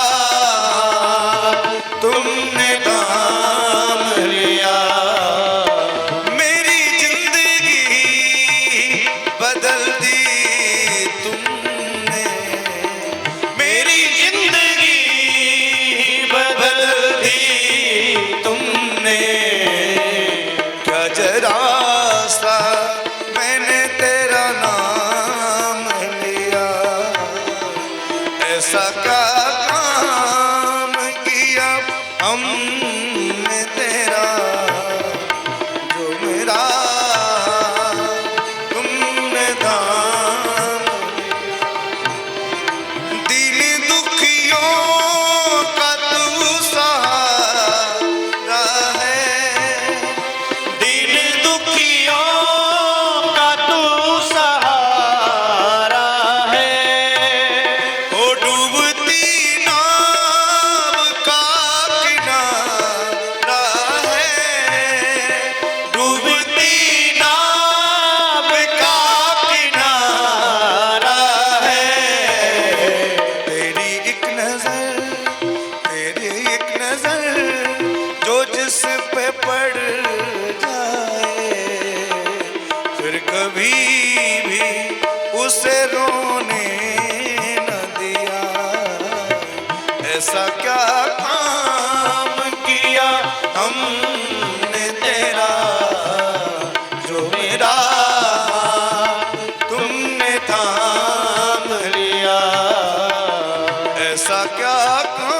तुमने दाम लिया। मेरी जिंदगी बदल दी तुमने, मेरी जिंदगी बदल दी तुमने। क्या जरा सा मैंने तेरा नाम लिया, ऐसा क्या काम किया हमने तेरा, जो मेरा तुमने दाम। दिल दुखियों का तू सहारा है, दिल दुखियों का तू सहारा है। ओ डूबती नाव का किनारा है, डूबती नाव का किनारा है। तेरी एक नजर, तेरी एक नजर जो जिस पे पड़ जाए, फिर कभी भी उसे रोने न दिया। ऐसा क्या काम किया हमने तेरा, जो मेरा तुमने थाम लिया, ऐसा क्या काम।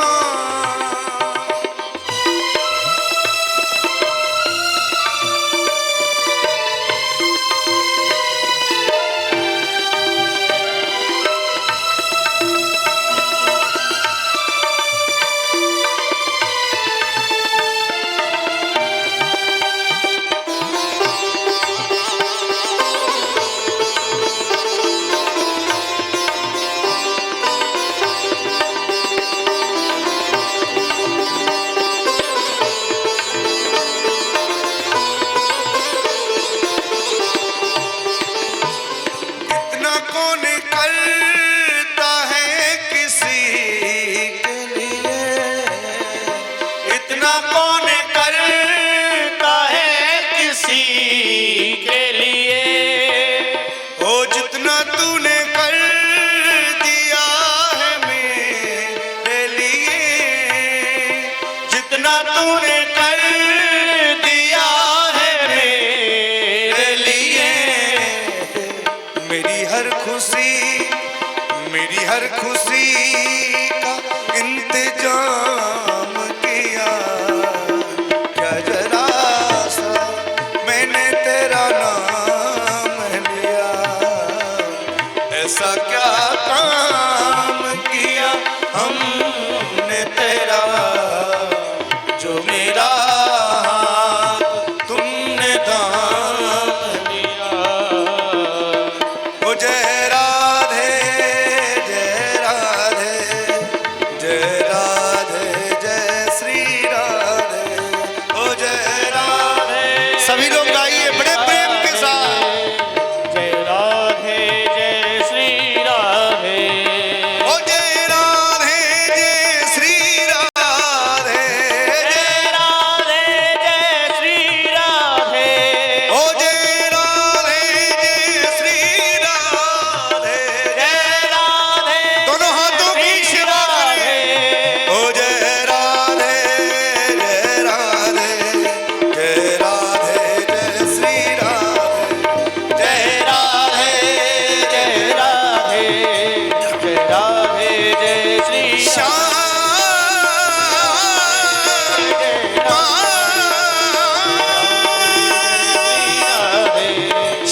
इतना कौन करता है किसी के लिए, इतना कौन करता है किसी के लिए। ओ जितना तूने कर दिया है मेरे लिए, जितना तूने कर दिया है मेरे लिए। मेरी हर खुशी, मेरी हर खुशी का इंतजाम किया। क्या जरा सा मैंने तेरा नाम लिया, ऐसा क्या काम किया हमने तेरा, जो मेरा तुमने दाम लिया। ओ जय राधे जय राधे, जय राधे जय श्री राधे। ओ जय राधे, सभी लोग गाइए बड़े प्रेम के साथ। जय राधे जय श्री राधे, ओ जय राधे जय श्री राधे, जय राधे जय श्री राधे, ओ जय राधे जय श्री राधे। जय राधे दोनों हाथों की सेवा करें। ओ जय राधे जय राधे, जय राधे जय श्री राधे। जय राधे जय राधे, जय राधे जय श्री श्याम राधे,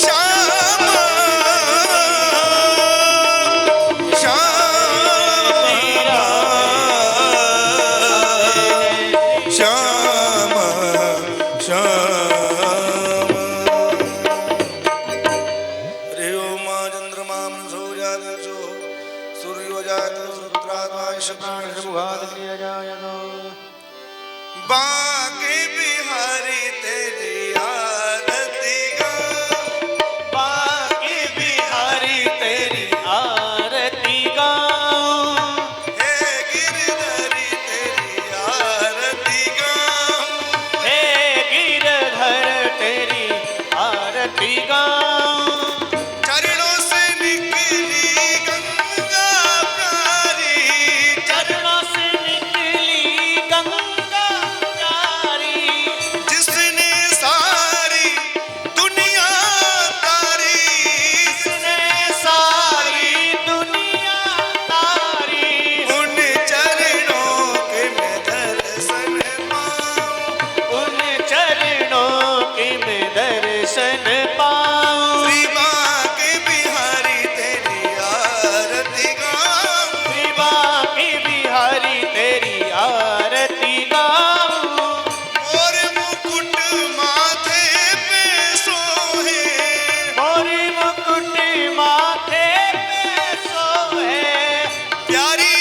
श्याम श्याम श्याम श्याम। हरि ओम चंद्रमा सूर्यादर्शो सूर्यो जातो रुद्रात्मा बख्श प्राण मुगाद क्रिया जाय दो। बांके बिहारी तेरी आरती गाऊं, बांके बिहारी तेरी आरती गाऊं, हे गिरधरी तेरी आरती गाऊं, हे गिरधर तेरी आरती गाऊं। चरणों से निकली गंगा प्यारी, चरणों से निकली गंगा प्यारी, जिसने सारी दुनिया तारी, जिसने सारी दुनिया तारी। उन चरणों के मैं दर्शन पाऊं, उन चरणों के मैं दर्शन पाऊं। श्री बांके बिहारी तेरी आरती गाऊं, श्री बांके बिहारी तेरी आरती गाऊं। और मुकुट माथे पे सोहे, मोरी मुकुट माथे पे सोहे, प्यारी